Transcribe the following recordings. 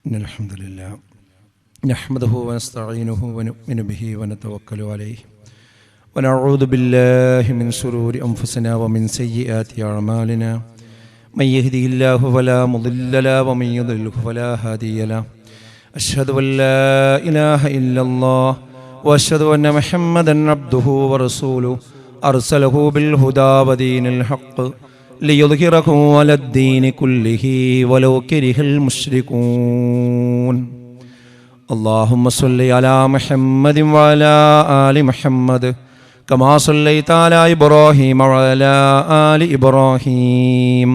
الحمد لله نحمده ونستعينه ونؤمن به ونتوكل عليه ونعوذ بالله من شرور أنفسنا ومن سيئات أعمالنا من يهده الله فلا مضل له ومن يضلل فلا هادي له أشهد أن لا إله إلا الله وأشهد أن محمدا عبده ورسوله أرسله بالهدى ودين الحق ليظهره على الدين كله ولو كره المشركون اللهم صل على محمد وعلى آل محمد كما صليت على إبراهيم وعلى آل إبراهيم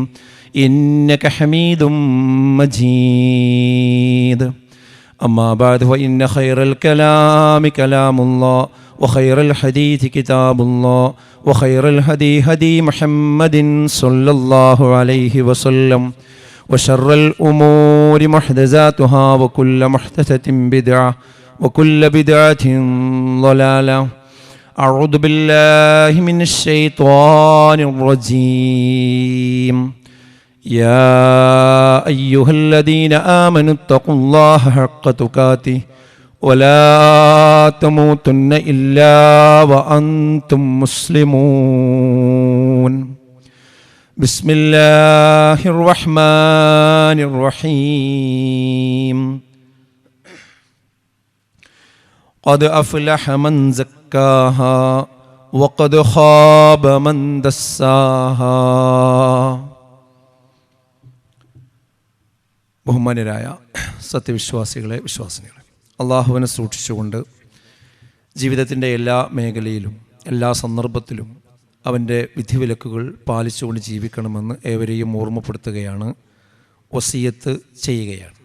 إنك حميد مجيد أما بعد فإن خير الكلام كلام الله وخير الحديث كتاب الله وخير الهدي هدي محمد صلى الله عليه وسلم وشر الأمور محدثاتها وكل محدثة بدعة وكل بدعة ضلالة أعوذ بالله من الشيطان الرجيم يا أيها الذين آمنوا اتقوا الله حق تقاته ولا تموتن إلا وأنتم مسلمون بسم الله الرحمن الرحيم قد أفلح من زكاها وقد خاب من دساها. ബഹുമാന്യരായ സത്യവിശ്വാസികളെ, വിശ്വാസിനികളെ, അള്ളാഹുവിനെ സൂക്ഷിച്ചുകൊണ്ട് ജീവിതത്തിൻ്റെ എല്ലാ മേഖലയിലും എല്ലാ സന്ദർഭത്തിലും അവൻ്റെ വിധിവിലക്കുകൾ പാലിച്ചുകൊണ്ട് ജീവിക്കണമെന്ന് ഏവരെയും ഓർമ്മപ്പെടുത്തുകയാണ്, വസിയത്ത് ചെയ്യുകയാണ്.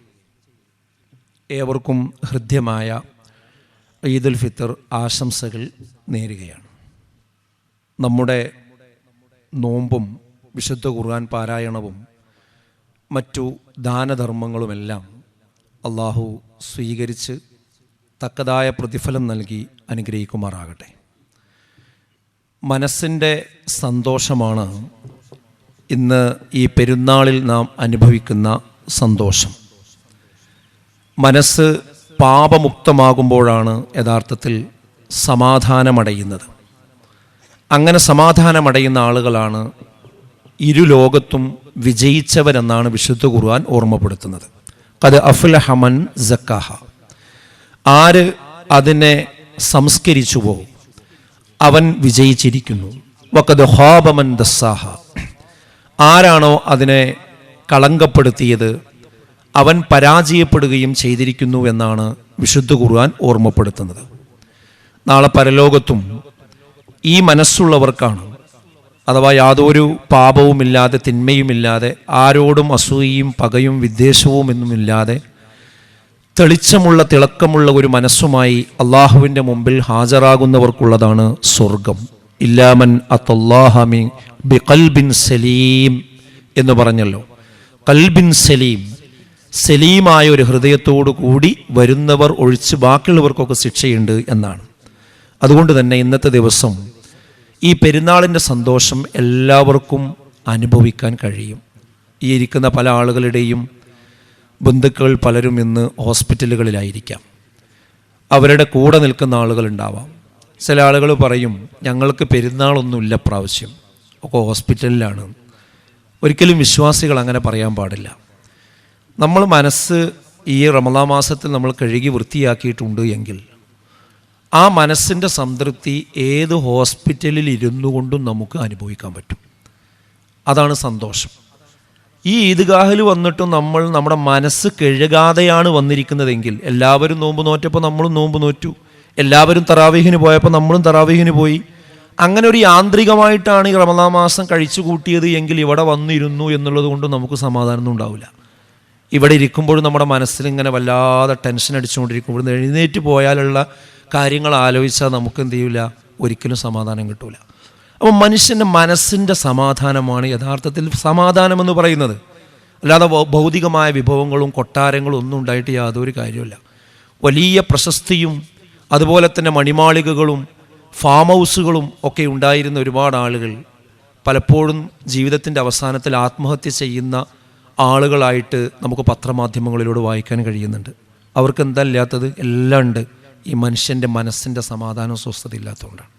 ഏവർക്കും ഹൃദ്യമായ ഈദുൽ ഫിത്തർ ആശംസകൾ നേരുകയാണ്. നമ്മുടെ നോമ്പും വിശുദ്ധ ഖുർആൻ പാരായണവും മറ്റു ദാനധർമ്മങ്ങളുമെല്ലാം അള്ളാഹു സ്വീകരിച്ച് തക്കതായ പ്രതിഫലം നൽകി അനുഗ്രഹിക്കുമാറാകട്ടെ. മനസ്സിൻ്റെ സന്തോഷമാണ് ഇന്ന് ഈ പെരുന്നാളിൽ നാം അനുഭവിക്കുന്ന സന്തോഷം. മനസ്സ് പാപമുക്തമാകുമ്പോഴാണ് യഥാർത്ഥത്തിൽ സമാധാനമടയുന്നത്. അങ്ങനെ സമാധാനമടയുന്ന ആളുകളാണ് ഇരുലോകത്തും വിജയിച്ചവരെന്നാണ് വിശുദ്ധ ഖുർആൻ ഓർമ്മപ്പെടുത്തുന്നത്. ഖദ് അഫ്ലഹ മൻ സക്കാഹ. ആര് അതിനെ സംസ്കരിച്ചുവോ അവൻ വിജയിച്ചിരിക്കുന്നു. വഖദ് ഖാബ മൻ ദസ്സാഹ. ആരാണോ അതിനെ കളങ്കപ്പെടുത്തിയത് അവൻ പരാജയപ്പെടുകയും ചെയ്തിരിക്കുന്നു എന്നാണ് വിശുദ്ധ ഖുർആൻ ഓർമ്മപ്പെടുത്തുന്നത്. നാളെ പരലോകത്തും ഈ മനസ്സുള്ളവർക്കാണ്, അഥവാ യാതൊരു പാപവുമില്ലാതെ തിന്മയുമില്ലാതെ ആരോടും അസൂയയും പകയും വിദ്വേഷവും ഒന്നുമില്ലാതെ തെളിച്ചമുള്ള തിളക്കമുള്ള ഒരു മനസ്സുമായി അള്ളാഹുവിൻ്റെ മുമ്പിൽ ഹാജരാകുന്നവർക്കുള്ളതാണ് സ്വർഗം. ഇല്ലാമൻ അത്തല്ലാഹമി ബി ഖൽബിൻ സലീം എന്ന് പറഞ്ഞല്ലോ. ഖൽബിൻ സലീം, സലീമായ ഒരു ഹൃദയത്തോടു കൂടി വരുന്നവർ ഒഴിച്ച് ബാക്കിയുള്ളവർക്കൊക്കെ ശിക്ഷയുണ്ട് എന്നാണ്. അതുകൊണ്ട് തന്നെ ഇന്നത്തെ ദിവസം ഈ പെരുന്നാളിൻ്റെ സന്തോഷം എല്ലാവർക്കും അനുഭവിക്കാൻ കഴിയും. ഈ ഇരിക്കുന്ന പല ആളുകളുടെയും ബന്ധുക്കൾ പലരും ഇന്ന് ഹോസ്പിറ്റലുകളിലായിരിക്കാം. അവരുടെ കൂടെ നിൽക്കുന്ന ആളുകളുണ്ടാവാം. ചില ആളുകൾ പറയും, ഞങ്ങൾക്ക് പെരുന്നാളൊന്നുമില്ല പ്രാവശ്യം, ഒക്കെ ഹോസ്പിറ്റലിലാണ്. ഒരിക്കലും വിശ്വാസികൾ അങ്ങനെ പറയാൻ പാടില്ല. നമ്മൾ മനസ്സ് ഈ റമദാൻ മാസത്തിൽ നമ്മൾ കഴുകി വൃത്തിയാക്കിയിട്ടുണ്ട് എങ്കിൽ ആ മനസ്സിൻ്റെ സംതൃപ്തി ഏത് ഹോസ്പിറ്റലിൽ ഇരുന്നു കൊണ്ടും നമുക്ക് അനുഭവിക്കാൻ പറ്റും. അതാണ് സന്തോഷം. ഈ ഈദ്ഗാഹിൽ വന്നിട്ടും നമ്മൾ നമ്മുടെ മനസ്സ് കഴുകാതെയാണ് വന്നിരിക്കുന്നതെങ്കിൽ, എല്ലാവരും നോമ്പ് നോറ്റപ്പോൾ നമ്മളും നോമ്പ് നോറ്റു, എല്ലാവരും തറാവീഹിന് പോയപ്പോൾ നമ്മളും തറാവീഹിന് പോയി, അങ്ങനെ ഒരു യാന്ത്രികമായിട്ടാണ് ഈ റമദാൻ മാസം കഴിച്ചു കൂട്ടിയത് എങ്കിൽ ഇവിടെ വന്നിരുന്നു എന്നുള്ളത് കൊണ്ട് നമുക്ക് സമാധാനമൊന്നും ഉണ്ടാവില്ല. ഇവിടെ ഇരിക്കുമ്പോഴും നമ്മുടെ മനസ്സിൽ ഇങ്ങനെ വല്ലാതെ ടെൻഷൻ അടിച്ചുകൊണ്ടിരിക്കുമ്പോൾ എഴുന്നേറ്റ് പോയാലുള്ള കാര്യങ്ങൾ ആലോചിച്ചാൽ നമുക്ക് എന്ത് ചെയ്യില്ല, ഒരിക്കലും സമാധാനം കിട്ടൂല. അപ്പോൾ മനുഷ്യൻ്റെ മനസ്സിൻ്റെ സമാധാനമാണ് യഥാർത്ഥത്തിൽ സമാധാനമെന്ന് പറയുന്നത്. അല്ലാതെ ഭൗതികമായ വിഭവങ്ങളും കൊട്ടാരങ്ങളും ഒന്നും ഉണ്ടായിട്ട് യാതൊരു കാര്യമില്ല. വലിയ പ്രശസ്തിയും അതുപോലെ തന്നെ മണിമാളികകളും ഫാം ഹൗസുകളും ഒക്കെ ഉണ്ടായിരുന്ന ഒരുപാട് ആളുകൾ പലപ്പോഴും ജീവിതത്തിൻ്റെ അവസാനത്തിൽ ആത്മഹത്യ ചെയ്യുന്ന ആളുകളായിട്ട് നമുക്ക് പത്രമാധ്യമങ്ങളിലൂടെ വായിക്കാൻ കഴിയുന്നുണ്ട്. അവർക്ക് എന്താ ഇല്ലാത്തത്? എല്ലാം ഉണ്ട്. ഈ മനുഷ്യൻ്റെ മനസ്സിൻ്റെ സമാധാനവും സ്വസ്ഥത ഇല്ലാത്തതുകൊണ്ടാണ്.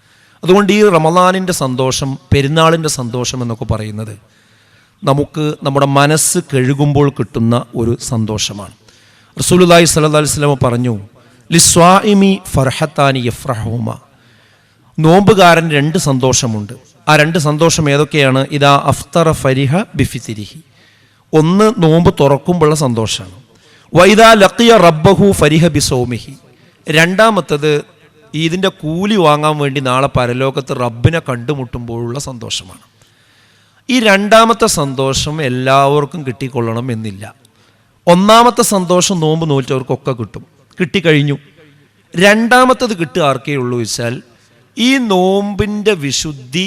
അതുകൊണ്ട് ഈ റമദാനിൻ്റെ സന്തോഷം, പെരുന്നാളിൻ്റെ സന്തോഷം എന്നൊക്കെ പറയുന്നത് നമുക്ക് നമ്മുടെ മനസ്സ് കഴുകുമ്പോൾ കിട്ടുന്ന ഒരു സന്തോഷമാണ്. റസൂലുള്ളാഹി സ്വല്ലല്ലാഹു അലൈഹി വസല്ലം പറഞ്ഞു, ലിസ്വാഇമി ഫർഹത്താനി യഫ്റഹുമ. നോമ്പുകാരൻ 2 സന്തോഷമുണ്ട്. ആ 2 സന്തോഷം ഏതൊക്കെയാണ്? ഇദാ അഫ്തറ ഫരിഹ ബിഫിത്രിഹി. ഒന്ന് നോമ്പ് തുറക്കുമ്പോഴുള്ള സന്തോഷമാണ്. വൈദാ ലഖിയ റബ്ബഹു ഫരിഹ ബിസൗമിഹി. രണ്ടാമത്തത് ഇതിൻ്റെ കൂലി വാങ്ങാൻ വേണ്ടി നാളെ പരലോകത്ത് റബ്ബിനെ കണ്ടുമുട്ടുമ്പോഴുള്ള സന്തോഷമാണ്. ഈ രണ്ടാമത്തെ സന്തോഷം എല്ലാവർക്കും കിട്ടിക്കൊള്ളണം എന്നില്ല. ഒന്നാമത്തെ സന്തോഷം നോമ്പ് നോറ്റവർക്കൊക്കെ കിട്ടും, കിട്ടിക്കഴിഞ്ഞു. രണ്ടാമത്തത് കിട്ടുക ആർക്കേ ഉള്ളൂ വെച്ചാൽ ഈ നോമ്പിൻ്റെ വിശുദ്ധി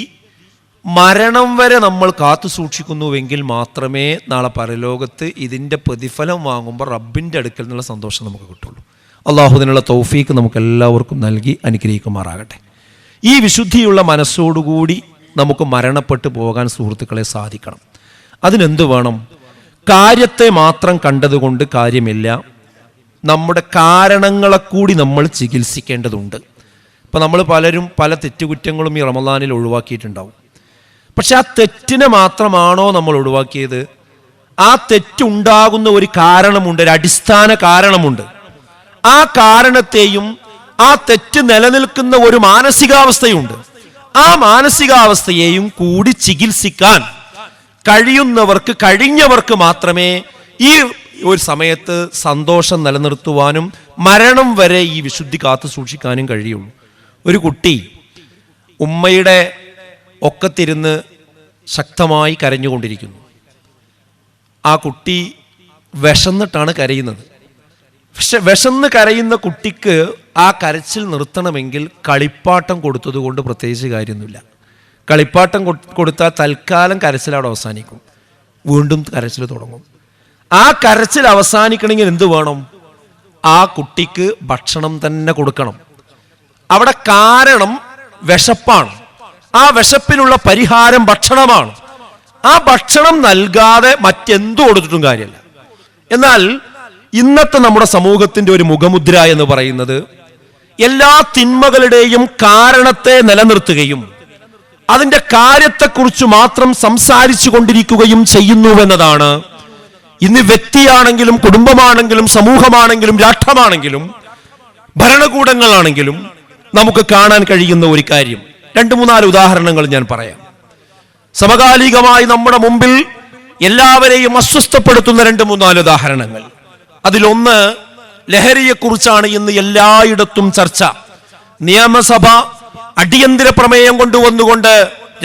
മരണം വരെ നമ്മൾ കാത്തു സൂക്ഷിക്കുന്നുവെങ്കിൽ മാത്രമേ നാളെ പരലോകത്ത് ഇതിൻ്റെ പ്രതിഫലം വാങ്ങുമ്പോൾ റബ്ബിൻ്റെ അടുക്കൽ നിന്നുള്ള സന്തോഷം നമുക്ക് കിട്ടുള്ളൂ. അള്ളാഹുവിനുള്ള തൗഫീക്ക് നമുക്ക് എല്ലാവർക്കും നൽകി അനുഗ്രഹിക്കുമാറാകട്ടെ. ഈ വിശുദ്ധിയുള്ള മനസ്സോടുകൂടി നമുക്ക് മരണപ്പെട്ടു പോകാൻ സുഹൃത്തുക്കളെ സാധിക്കണം. അതിനെന്ത് വേണം? കാര്യത്തെ മാത്രം കണ്ടതുകൊണ്ട് കാര്യമില്ല, നമ്മുടെ കാരണങ്ങളെ കൂടി നമ്മൾ ചികിത്സിക്കേണ്ടതുണ്ട്. ഇപ്പം നമ്മൾ പലരും പല തെറ്റുകുറ്റങ്ങളും ഈ റമദാനിൽ ഒഴിവാക്കിയിട്ടുണ്ടാവും. പക്ഷെ ആ തെറ്റിനെ മാത്രമാണോ നമ്മൾ ഒഴിവാക്കിയത്? ആ തെറ്റുണ്ടാകുന്ന ഒരു കാരണമുണ്ട്, ഒരു അടിസ്ഥാന കാരണമുണ്ട്. ആ കാരണത്തെയും ആ തെറ്റ് നിലനിൽക്കുന്ന ഒരു മാനസികാവസ്ഥയുണ്ട്. ആ മാനസികാവസ്ഥയെയും കൂടി ചികിത്സിക്കാൻ കഴിയുന്നവർക്ക്, കഴിഞ്ഞവർക്ക് മാത്രമേ ഈ ഒരു സമയത്ത് സന്തോഷം നിലനിർത്തുവാനും മരണം വരെ ഈ വിശുദ്ധി കാത്തു സൂക്ഷിക്കാനും കഴിയുള്ളൂ. ഒരു കുട്ടി ഉമ്മയുടെ ഒക്കത്തിരുന്ന് ശക്തമായി കരഞ്ഞുകൊണ്ടിരിക്കുന്നു. ആ കുട്ടി വിശന്നിട്ടാണ് കരയുന്നത്. പക്ഷെ വിശന്ന് കരയുന്ന കുട്ടിക്ക് ആ കരച്ചിൽ നിർത്തണമെങ്കിൽ കളിപ്പാട്ടം കൊടുത്തതുകൊണ്ട് പ്രത്യേകിച്ച് കാര്യമൊന്നുമില്ല. കളിപ്പാട്ടം കൊടുത്താൽ തൽക്കാലം കരച്ചിൽ അവിടെ അവസാനിക്കും, വീണ്ടും കരച്ചിൽ തുടങ്ങും. ആ കരച്ചിൽ അവസാനിക്കണമെങ്കിൽ എന്ത് വേണം? ആ കുട്ടിക്ക് ഭക്ഷണം തന്നെ കൊടുക്കണം. അവിടെ കാരണം വിശപ്പാണ്. ആ വിശപ്പിനുള്ള പരിഹാരം ഭക്ഷണമാണ്. ആ ഭക്ഷണം നൽകാതെ മറ്റെന്തു കൊടുത്തിട്ടും കാര്യമില്ല. എന്നാൽ ഇന്നത്തെ നമ്മുടെ സമൂഹത്തിന്റെ ഒരു മുഖമുദ്ര എന്ന് പറയുന്നത് എല്ലാ തിന്മകളുടെയും കാരണത്തെ നിലനിർത്തുകയും അതിന്റെ കാര്യത്തെക്കുറിച്ച് മാത്രം സംസാരിച്ചു കൊണ്ടിരിക്കുകയും ചെയ്യുന്നുവെന്നതാണ്. ഇന്ന് വ്യക്തിയാണെങ്കിലും കുടുംബമാണെങ്കിലും സമൂഹമാണെങ്കിലും രാഷ്ട്രമാണെങ്കിലും ഭരണകൂടങ്ങളാണെങ്കിലും നമുക്ക് കാണാൻ കഴിയുന്ന ഒരു കാര്യം. 2-3 ഉദാഹരണങ്ങൾ ഞാൻ പറയാം. സമകാലികമായി നമ്മുടെ മുമ്പിൽ എല്ലാവരെയും അസ്വസ്ഥപ്പെടുത്തുന്ന 2-3 ഉദാഹരണങ്ങൾ. അതിലൊന്ന് ലഹരിയെക്കുറിച്ചാണ് ഇന്ന് എല്ലായിടത്തും ചർച്ച. നിയമസഭ അടിയന്തര പ്രമേയം കൊണ്ടുവന്നുകൊണ്ട്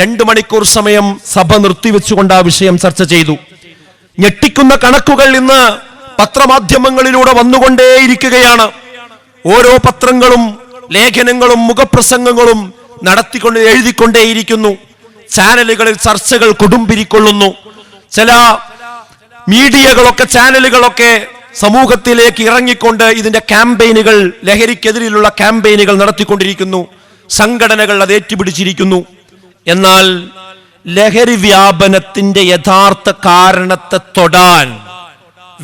2 മണിക്കൂർ സമയം സഭ നിർത്തിവെച്ചുകൊണ്ട് ആ വിഷയം ചർച്ച ചെയ്തു. ഞെട്ടിക്കുന്ന കണക്കുകൾ ഇന്ന് പത്രമാധ്യമങ്ങളിലൂടെ വന്നുകൊണ്ടേയിരിക്കുകയാണ്. ഓരോ പത്രങ്ങളും ലേഖനങ്ങളും മുഖപ്രസംഗങ്ങളും എഴുതിക്കൊണ്ടേയിരിക്കുന്നു. ചാനലുകളിൽ ചർച്ചകൾ കൊടുമ്പിരിക്കൊള്ളുന്നു. ചില മീഡിയകളൊക്കെ, ചാനലുകളൊക്കെ സമൂഹത്തിലേക്ക് ഇറങ്ങിക്കൊണ്ട് ഇതിന്റെ ക്യാമ്പയിനുകൾ, ലഹരിക്കെതിരെയുള്ള ക്യാമ്പയിനുകൾ നടത്തിക്കൊണ്ടിരിക്കുന്നു. സംഘടനകൾ അത് ഏറ്റുപിടിച്ചിരിക്കുന്നു. എന്നാൽ ലഹരി വ്യാപനത്തിന്റെ യഥാർത്ഥ കാരണത്തെ തൊടാൻ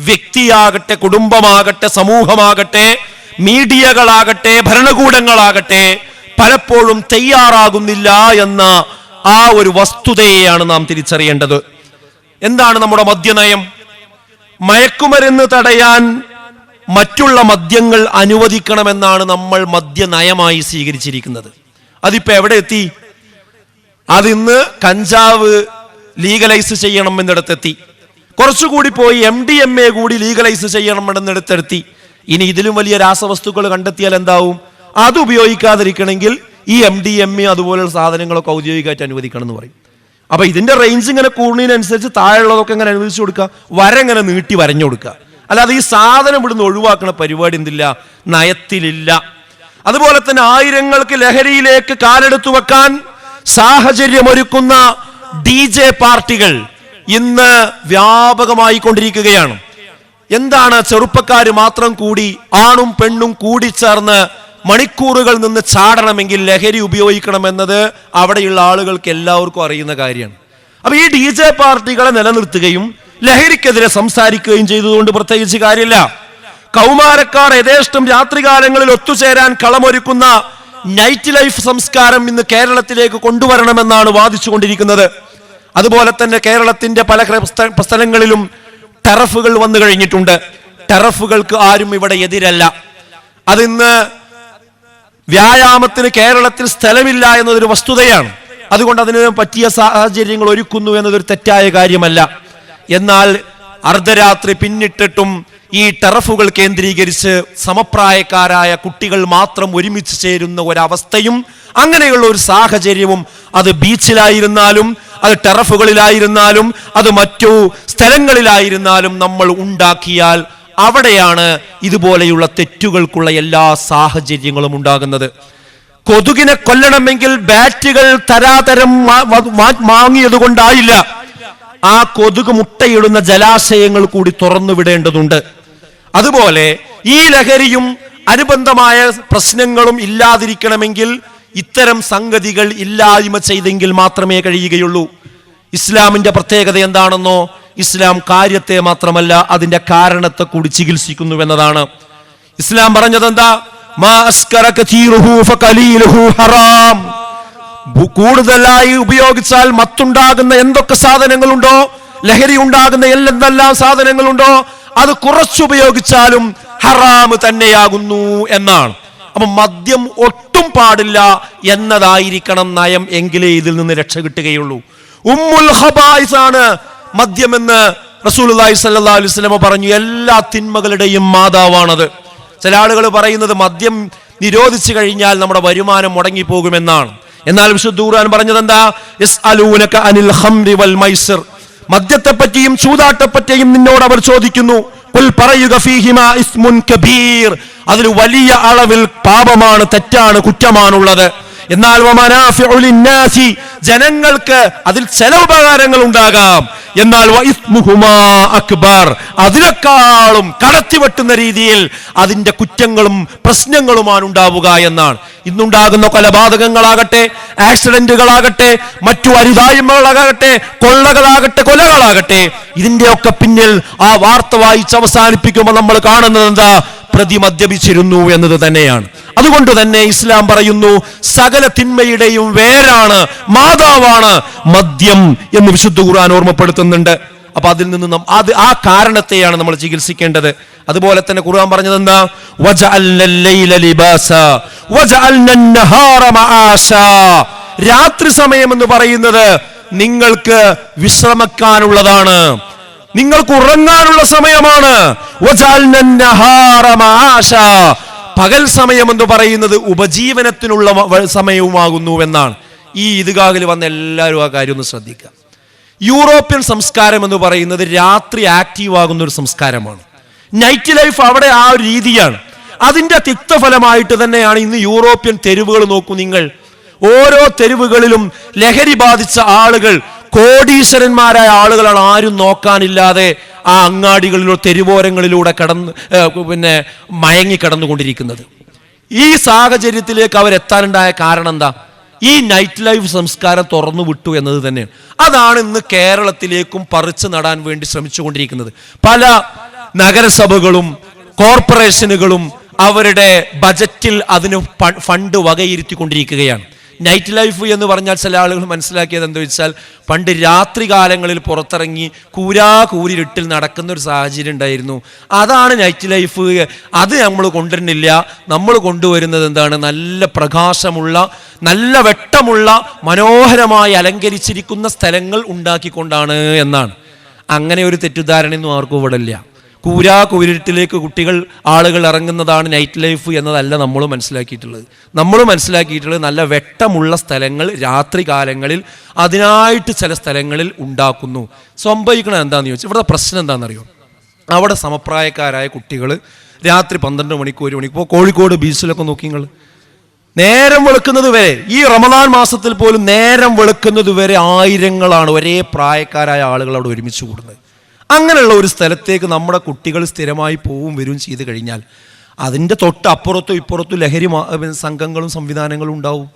വ്യക്തിയാകട്ടെ, കുടുംബമാകട്ടെ, സമൂഹമാകട്ടെ, മീഡിയകളാകട്ടെ, ഭരണകൂടങ്ങളാകട്ടെ പലപ്പോഴും തയ്യാറാകുന്നില്ല എന്ന ആ ഒരു വസ്തുതയെയാണ് നാം തിരിച്ചറിയേണ്ടത്. എന്താണ് നമ്മുടെ മദ്യനയം? മയക്കുമരുന്ന് തടയാൻ മറ്റുള്ള മദ്യങ്ങൾ അനുവദിക്കണമെന്നാണ് നമ്മൾ മദ്യനയമായി സ്വീകരിച്ചിരിക്കുന്നത്. അതിപ്പോ എവിടെ എത്തി? അതിന്ന് കഞ്ചാവ് ലീഗലൈസ് ചെയ്യണമെന്നിടത്തെത്തി. കുറച്ചുകൂടി പോയി MDMA കൂടി ലീഗലൈസ് ചെയ്യണമെന്നിടത്തെത്തി. ഇനി ഇതിലും വലിയ രാസവസ്തുക്കൾ കണ്ടെത്തിയാൽ എന്താവും? അത് ഉപയോഗിക്കാതിരിക്കണമെങ്കിൽ ഈ MDMA അതുപോലുള്ള സാധനങ്ങളൊക്കെ ഔദ്യോഗികമായിട്ട് അനുവദിക്കണം എന്ന് പറയും. അപ്പൊ ഇതിന്റെ റേഞ്ച് ഇങ്ങനെ കൂടുന്നതിനനുസരിച്ച് താഴെയുള്ളതൊക്കെ ഇങ്ങനെ അനുവദിച്ചു കൊടുക്കുക, വരങ്ങനെ നീട്ടി വരഞ്ഞു കൊടുക്കുക. അല്ലാതെ ഈ സാധനം ഇവിടുന്ന് ഒഴിവാക്കുന്ന പരിപാടി എന്തില്ല, നയത്തിലില്ല. അതുപോലെ തന്നെ ആയിരങ്ങൾക്ക് ലഹരിയിലേക്ക് കാലെടുത്തു വെക്കാൻ സാഹചര്യമൊരുക്കുന്ന DJ പാർട്ടികൾ ഇന്ന് വ്യാപകമായി കൊണ്ടിരിക്കുകയാണ്. എന്താണ്? ചെറുപ്പക്കാർ മാത്രം കൂടി, ആണും പെണ്ണും കൂടിച്ചേർന്ന് മണിക്കൂറുകൾ നിന്ന് ചാടണമെങ്കിൽ ലഹരി ഉപയോഗിക്കണമെന്നത് അവിടെയുള്ള ആളുകൾക്ക് എല്ലാവർക്കും അറിയുന്ന കാര്യമാണ്. അപ്പൊ ഈ DJ പാർട്ടികളെ നിലനിർത്തുകയും ലഹരിക്കെതിരെ സംസാരിക്കുകയും ചെയ്തതുകൊണ്ട് പ്രത്യേകിച്ച് കാര്യമില്ല. കൗമാരക്കാർ യഥേഷ്ടം രാത്രികാലങ്ങളിൽ ഒത്തുചേരാൻ കളമൊരുക്കുന്ന നൈറ്റ് ലൈഫ് സംസ്കാരം ഇന്ന് കേരളത്തിലേക്ക് കൊണ്ടുവരണമെന്നാണ് വാദിച്ചുകൊണ്ടിരിക്കുന്നത്. അതുപോലെ തന്നെ കേരളത്തിന്റെ പല സ്ഥലങ്ങളിലും ടെറഫുകൾ വന്നു കഴിഞ്ഞിട്ടുണ്ട്. ടെറഫുകൾക്ക് ആരും ഇവിടെ എതിരല്ല. അതിന്ന് വ്യായാമത്തിന് കേരളത്തിൽ സ്ഥലമില്ല എന്നതൊരു വസ്തുതയാണ്. അതുകൊണ്ട് അതിന് പറ്റിയ സാഹചര്യങ്ങൾ ഒരുക്കുന്നു എന്നതൊരു തെറ്റായ കാര്യമല്ല. എന്നാൽ അർദ്ധരാത്രി പിന്നിട്ടിട്ടും ഈ ടെറഫുകൾ കേന്ദ്രീകരിച്ച് സമപ്രായക്കാരായ കുട്ടികൾ മാത്രം ഒരുമിച്ച് ചേരുന്ന ഒരവസ്ഥയും അങ്ങനെയുള്ള ഒരു സാഹചര്യവും അത് ബീച്ചിലായിരുന്നാലും അത് ടെറഫുകളിലായിരുന്നാലും അത് മറ്റു സ്ഥലങ്ങളിലായിരുന്നാലും നമ്മൾ ഉണ്ടാക്കിയാൽ അവിടെയാണ് ഇതുപോലെയുള്ള തെറ്റുകൾക്കുള്ള എല്ലാ സാഹചര്യങ്ങളും ഉണ്ടാകുന്നത്. കൊതുകിനെ കൊല്ലണമെങ്കിൽ ബാറ്റുകൾ തരാതരം വാങ്ങിയത് കൊണ്ടായില്ല. ആ കൊതുക് മുട്ടയിടുന്ന ജലാശയങ്ങൾ കൂടി തുറന്നു വിടേണ്ടതുണ്ട്. അതുപോലെ ഈ ലഹരിയും അനുബന്ധമായ പ്രശ്നങ്ങളും ഇല്ലാതിരിക്കണമെങ്കിൽ ഇത്തരം സംഗതികൾ ഇല്ലായ്മ ചെയ്തെങ്കിൽ മാത്രമേ കഴിയുകയുള്ളൂ. ഇസ്ലാമിന്റെ പ്രത്യേകത എന്താണെന്നോ, ഇസ്ലാം കാര്യത്തെ മാത്രമല്ല അതിന്റെ കാരണത്തെ കൂടി ചികിത്സിക്കുന്നു എന്നതാണ്. ഇസ്ലാം പറഞ്ഞത് എന്താ? മാ അസ്കറ കതീറുഹു ഫഖലീലുഹു ഹറാം. കൂടുതലായി ഉപയോഗിച്ചാൽ മത്തുണ്ടാകുന്ന എന്തൊക്കെ സാധനങ്ങളുണ്ടോ, ലഹരി ഉണ്ടാകുന്ന എന്തെല്ലാം സാധനങ്ങളുണ്ടോ, അത് കുറച്ചുപയോഗിച്ചാലും ഹറാം തന്നെയാകുന്നു എന്നാണ്. അപ്പൊ മദ്യം ഒട്ടും പാടില്ല എന്നതായിരിക്കണം നയം. എങ്കിലേ ഇതിൽ നിന്ന് രക്ഷ കിട്ടുകയുള്ളൂ. ഉമ്മുൽ ഖബായിസ് ആണ് മദ്യമെന്ന് റസൂലുള്ളാഹി സ്വല്ലല്ലാഹു അലൈഹി വസല്ലം പറഞ്ഞു. എല്ലാ തിന്മകളുടെയും മാതാവാണത്. ചില ആളുകൾ പറയുന്നത് മദ്യം നിരോധിച്ചു കഴിഞ്ഞാൽ നമ്മുടെ വരുമാനം മുടങ്ങിപ്പോകുമെന്നാണ്. എന്നാൽ വിശുദ്ധ ഖുർആൻ പറഞ്ഞത് എന്താ? യസ്അലൂനക അനിൽ ഖംറി വൽ മൈസിർ. മദ്യത്തെപ്പറ്റിയും ചൂതാട്ടപ്പറ്റിയും നിന്നോട് അവർ ചോദിക്കുന്നു. ഖുൽ പറയുക ഫീഹിമാ ഇസ്മുൻ കബീർ. അതിൽ വലിയ അളവിൽ പാപമാണ്, തെറ്റാണ്, കുറ്റമാണുള്ളത്. എന്നാൽ വമനാഫിഉ ലിന്നാസി, ജനങ്ങൾക്ക് അതിൽ ചില ഉപകാരങ്ങൾ ഉണ്ടാകാം. എന്നാൽ വഇസ്മുഹുമാ അക്ബർ, അതിനേക്കാളും കടത്തിവെട്ടുന്ന രീതിയിൽ അതിന്റെ കുറ്റങ്ങളും പ്രശ്നങ്ങളുമാണ് ഉണ്ടാവുക എന്നാണ്. ഇന്നുണ്ടാകുന്ന കൊലപാതകങ്ങളാകട്ടെ, ആക്സിഡന്റുകളാകട്ടെ, മറ്റു അരുതായ്മകളാകട്ടെ, കൊള്ളകളാകട്ടെ, കൊലകളാകട്ടെ, ഇതിന്റെയൊക്കെ പിന്നിൽ ആ വാർത്ത വായിച്ച് അവസാനിപ്പിക്കുമ്പോൾ നമ്മൾ കാണുന്നത് എന്താ? പ്രതി മദ്യപിച്ചിരുന്നു എന്നത് തന്നെയാണ്. അതുകൊണ്ട് തന്നെ ഇസ്ലാം പറയുന്നു സകല തിന്മയുടെയും വേരാണ്, മാതാവാണ് മദ്യം എന്ന് വിശുദ്ധ ഖുർആൻ ഓർമ്മപ്പെടുത്തുന്നുണ്ട്. അപ്പൊ അതിൽ നിന്ന് ആ കാരണത്തെയാണ് നമ്മൾ ചികിത്സിക്കേണ്ടത്. അതുപോലെ തന്നെ ഖുർആൻ പറഞ്ഞത് എന്താ? വജഅൽനൽ ലൈല ലിബാസാ വജഅൽനൻ നഹാറ മആശാ. രാത്രി സമയം എന്ന് പറയുന്നത് നിങ്ങൾക്ക് വിശ്രമിക്കാനുള്ളതാണ്, നിങ്ങൾക്ക് ഉറങ്ങാനുള്ള സമയമാണ്. വജഅൽനൻ നഹാറ മആശാ. പകൽ സമയം എന്ന് പറയുന്നത് ഉപജീവനത്തിനുള്ള സമയവുമാകുന്നു എന്നാണ്. ഈ ഈദ്ഗാഹിൽ വന്ന എല്ലാവരും ആ കാര്യം ഒന്ന് ശ്രദ്ധിക്കുക. യൂറോപ്യൻ സംസ്കാരം എന്ന് പറയുന്നത് രാത്രി ആക്റ്റീവ് ആകുന്ന ഒരു സംസ്കാരമാണ്. നൈറ്റ് ലൈഫ് അവിടെ ആ ഒരു രീതിയാണ്. അതിന്റെ തിക്തഫലമായിട്ട് തന്നെയാണ് ഇന്ന് യൂറോപ്യൻ തെരുവുകൾ നോക്കൂ നിങ്ങൾ. ഓരോ തെരുവുകളിലും ലഹരി ബാധിച്ച ആളുകൾ, കോടീശ്വരന്മാരായ ആളുകളാണ്. ആരും നോക്കാനില്ലാതെ ആ അങ്ങാടികളിലോ തെരുവോരങ്ങളിലൂടെ മയങ്ങി കടന്നുകൊണ്ടിരിക്കുന്നത്. ഈ സാഹചര്യത്തിലേക്ക് അവരെത്താനുണ്ടായ കാരണം എന്താ? ഈ നൈറ്റ് ലൈഫ് സംസ്കാരം തുറന്നു വിട്ടു എന്നത് തന്നെയാണ്. അതാണ് ഇന്ന് കേരളത്തിലേക്കും പറിച്ചു നടാൻ വേണ്ടി ശ്രമിച്ചുകൊണ്ടിരിക്കുന്നത്. പല നഗരസഭകളും കോർപ്പറേഷനുകളും അവരുടെ ബജറ്റിൽ അതിന് ഫണ്ട് വകയിരുത്തിക്കൊണ്ടിരിക്കുകയാണ്. നൈറ്റ് ലൈഫ് എന്ന് പറഞ്ഞാൽ ചില ആളുകൾ മനസ്സിലാക്കിയത് എന്താ വെച്ചാൽ, പണ്ട് രാത്രി കാലങ്ങളിൽ പുറത്തിറങ്ങി കൂരിരുട്ടിൽ നടക്കുന്ന ഒരു സാഹചര്യം ഉണ്ടായിരുന്നു. അതാണ് നൈറ്റ് ലൈഫ്. അത് നമ്മൾ കൊണ്ടുവരുന്നില്ല. നമ്മൾ കൊണ്ടുവരുന്നത് എന്താണ്? നല്ല പ്രകാശമുള്ള, നല്ല വെട്ടമുള്ള, മനോഹരമായി അലങ്കരിച്ചിരിക്കുന്ന സ്ഥലങ്ങൾ ഉണ്ടാക്കിക്കൊണ്ടാണ് എന്നാണ്. അങ്ങനെ ഒരു തെറ്റിദ്ധാരണയൊന്നും ആർക്കും ഇവിടെ ഇല്ല. കൂരിരുട്ടിലേക്ക് ആളുകൾ ഇറങ്ങുന്നതാണ് നൈറ്റ് ലൈഫ് എന്നതല്ല നമ്മൾ മനസ്സിലാക്കിയിട്ടുള്ളത്. നമ്മൾ മനസ്സിലാക്കിയിട്ടുള്ളത് നല്ല വെട്ടമുള്ള സ്ഥലങ്ങൾ രാത്രി കാലങ്ങളിൽ അതിനായിട്ട് ചില സ്ഥലങ്ങളിൽ ഉണ്ടാക്കുന്നു. സംഭവിക്കണം എന്താണെന്ന് ചോദിച്ചാൽ, ഇവിടെ പ്രശ്നം എന്താണെന്നറിയോ? അവിടെ സമപ്രായക്കാരായ കുട്ടികൾ രാത്രി 12 മണിക്ക് 1 മണിക്ക് ഇപ്പോൾ കോഴിക്കോട് ബീച്ചിലൊക്കെ നോക്കി നിങ്ങൾ, നേരം വെളുക്കുന്നത് വരെ, ഈ റമദാൻ മാസത്തിൽ പോലും നേരം വെളുക്കുന്നത് വരെ ആയിരങ്ങളാണ് ഒരേ പ്രായക്കാരായ ആളുകൾ അവിടെ ഒരുമിച്ച് കൂടുന്നത്. അങ്ങനെയുള്ള ഒരു സ്ഥലത്തേക്ക് നമ്മുടെ കുട്ടികൾ സ്ഥിരമായി പോവും വരും ചെയ്ത് കഴിഞ്ഞാൽ അതിൻ്റെ തൊട്ട് അപ്പുറത്തും ഇപ്പുറത്തും ലഹരി സംഘങ്ങളും സംവിധാനങ്ങളും ഉണ്ടാവും.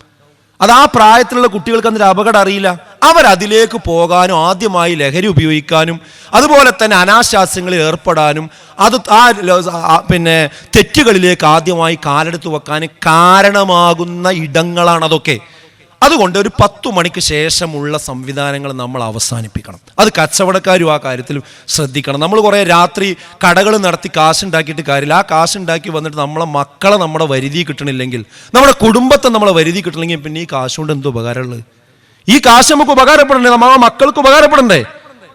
അത് ആ പ്രായത്തിലുള്ള കുട്ടികൾക്ക് അതിൻ്റെ അപകടം അറിയില്ല. അവരതിലേക്ക് പോകാനും ആദ്യമായി ലഹരി ഉപയോഗിക്കാനും അതുപോലെ തന്നെ അനാശാസ്യങ്ങളിൽ ഏർപ്പെടാനും അത് തെറ്റുകളിലേക്ക് ആദ്യമായി കാലെടുത്ത് വെക്കാനും കാരണമാകുന്ന ഇടങ്ങളാണ് അതൊക്കെ. അതുകൊണ്ട് ഒരു 10 മണിക്ക് ശേഷമുള്ള സംവിധാനങ്ങൾ നമ്മൾ അവസാനിപ്പിക്കണം. അത് കച്ചവടക്കാരും ആ കാര്യത്തിൽ ശ്രദ്ധിക്കണം. നമ്മൾ കുറേ രാത്രി കടകൾ നടത്തി കാശുണ്ടാക്കിയിട്ട് കാര്യമില്ല. ആ കാശുണ്ടാക്കി വന്നിട്ട് നമ്മളെ മക്കളെ നമ്മുടെ വരുതി കിട്ടണില്ലെങ്കിൽ, നമ്മുടെ കുടുംബത്തെ നമ്മളെ വരുതി കിട്ടണമെങ്കിൽ പിന്നെ ഈ കാശ് കൊണ്ട് എന്ത് ഉപകാരമുള്ളത്? ഈ കാശ് നമുക്ക് ഉപകാരപ്പെടണ്ടേ? നമ്മളെ മക്കൾക്ക് ഉപകാരപ്പെടണ്ടേ?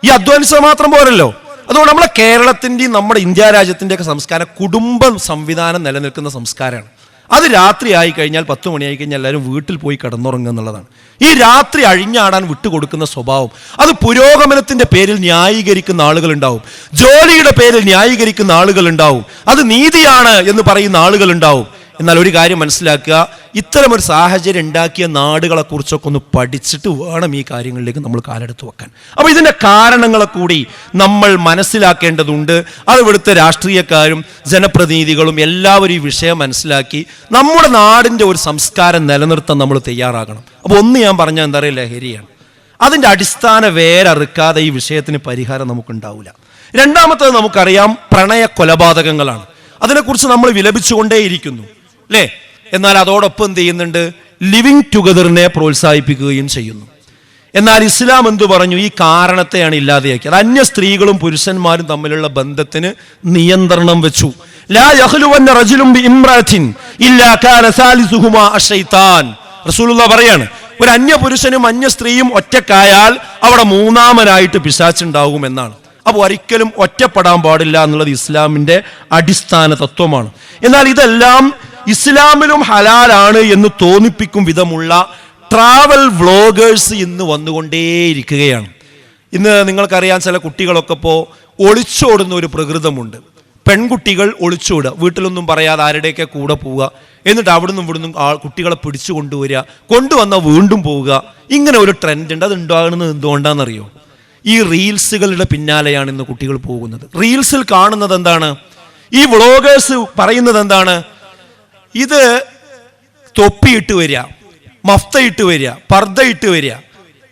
ഈ അധ്വാനിച്ചാൽ മാത്രം പോരല്ലോ. അതുകൊണ്ട് നമ്മളെ കേരളത്തിൻ്റെയും നമ്മുടെ ഇന്ത്യ രാജ്യത്തിൻ്റെയൊക്കെ സംസ്കാരം കുടുംബ സംവിധാനം നിലനിൽക്കുന്ന സംസ്കാരമാണ്. അത് രാത്രി ആയി കഴിഞ്ഞാൽ 10 മണിയായി കഴിഞ്ഞാൽ എല്ലാവരും വീട്ടിൽ പോയി കിടന്നുറങ്ങുക എന്നുള്ളതാണ്. ഈ രാത്രി അഴിഞ്ഞാടാൻ വിട്ടുകൊടുക്കുന്ന സ്വഭാവം അത് പുരോഗമനത്തിന്റെ പേരിൽ ന്യായീകരിക്കുന്ന ആളുകളുണ്ടാവും, ജോലിയുടെ പേരിൽ ന്യായീകരിക്കുന്ന ആളുകളുണ്ടാവും, അത് നീതിയാണ് എന്ന് പറയുന്ന ആളുകളുണ്ടാവും. എന്നാൽ ഒരു കാര്യം മനസ്സിലാക്കുക, ഇത്തരമൊരു സാഹചര്യം ഉണ്ടാക്കിയ നാടുകളെ കുറിച്ചൊക്കെ ഒന്ന് പഠിച്ചിട്ട് വേണം ഈ കാര്യങ്ങളിലേക്ക് നമ്മൾ കാലെടുത്ത് വെക്കാൻ. അപ്പോൾ ഇതിൻ്റെ കാരണങ്ങളെ കൂടി നമ്മൾ മനസ്സിലാക്കേണ്ടതുണ്ട്. അത് ഇവിടുത്തെ രാഷ്ട്രീയക്കാരും ജനപ്രതിനിധികളും എല്ലാവരും ഈ വിഷയം മനസ്സിലാക്കി നമ്മുടെ നാടിൻ്റെ ഒരു സംസ്കാരം നിലനിർത്താൻ നമ്മൾ തയ്യാറാകണം. അപ്പോൾ ഒന്ന് ഞാൻ പറഞ്ഞാൽ എന്താ പറയുക, ലഹരിയാണ്. അതിൻ്റെ അടിസ്ഥാന വേരറുക്കാതെ ഈ വിഷയത്തിന് പരിഹാരം നമുക്കുണ്ടാവില്ല. രണ്ടാമത്തേത് നമുക്കറിയാം, പ്രണയ കൊലപാതകങ്ങളാണ്. അതിനെക്കുറിച്ച് നമ്മൾ വിലപിച്ചുകൊണ്ടേയിരിക്കുന്നു അല്ലേ? എന്നാൽ അതോടൊപ്പം എന്ത് ചെയ്യുന്നുണ്ട്? ലിവിങ് ടുഗദറിനെ പ്രോത്സാഹിപ്പിക്കുകയും ചെയ്യുന്നു. എന്നാൽ ഇസ്ലാം എന്തു പറഞ്ഞു? ഈ കാരണത്തെയാണ് ഇല്ലാതെയാക്കിയത്. അന്യ സ്ത്രീകളും പുരുഷന്മാരും തമ്മിലുള്ള ബന്ധത്തിന് നിയന്ത്രണം വെച്ചു. ലാ യഖ്ലുവന്ന റജുലുൻ ബിഇംറഅത്തിൻ ഇല്ലാ കാന സാലിസുഹുമാ അശൈത്താൻ. റസൂലുള്ളാഹി പറയാണ്, ഒരു അന്യ പുരുഷനും അന്യ സ്ത്രീയും ഒറ്റക്കായാൽ അവിടെ മൂന്നാമനായിട്ട് പിശാചുണ്ടാകും എന്നാണ്. അപ്പോൾ ഒരിക്കലും ഒറ്റപ്പെടാൻ പാടില്ല എന്നുള്ളത് ഇസ്ലാമിൻ്റെ അടിസ്ഥാന തത്വമാണ്. എന്നാൽ ഇതെല്ലാം ഇസ്ലാമിലും ഹലാലാണ് എന്ന് തോന്നിപ്പിക്കും വിധമുള്ള ട്രാവൽ വ്ളോഗേഴ്സ് ഇന്ന് വന്നുകൊണ്ടേയിരിക്കുകയാണ്. ഇന്ന് നിങ്ങൾക്കറിയാം, ചില കുട്ടികളൊക്കെ ഇപ്പോൾ ഒളിച്ചോടുന്ന ഒരു പ്രകൃതമുണ്ട്. പെൺകുട്ടികൾ ഒളിച്ചോടുക, വീട്ടിലൊന്നും പറയാതെ ആരുടെയൊക്കെ കൂടെ പോവുക, എന്നിട്ട് അവിടുന്ന് ഇവിടുന്നും കുട്ടികളെ പിടിച്ചു കൊണ്ടുവരിക, കൊണ്ടുവന്നാൽ വീണ്ടും പോവുക. ഇങ്ങനെ ഒരു ട്രെൻഡ് ഉണ്ട്. അത് ഉണ്ടാകുന്നത് എന്തുകൊണ്ടാണെന്നറിയോ? ഈ റീൽസുകളുടെ പിന്നാലെയാണ് ഇന്ന് കുട്ടികൾ പോകുന്നത്. റീൽസിൽ കാണുന്നത് എന്താണ്? ഈ വ്ളോഗേഴ്സ് പറയുന്നത് എന്താണ്? ഇത് തൊപ്പിയിട്ട് വരിക, മഫ്ത ഇട്ട് വരിക, പർദ്ദ ഇട്ട് വരിക,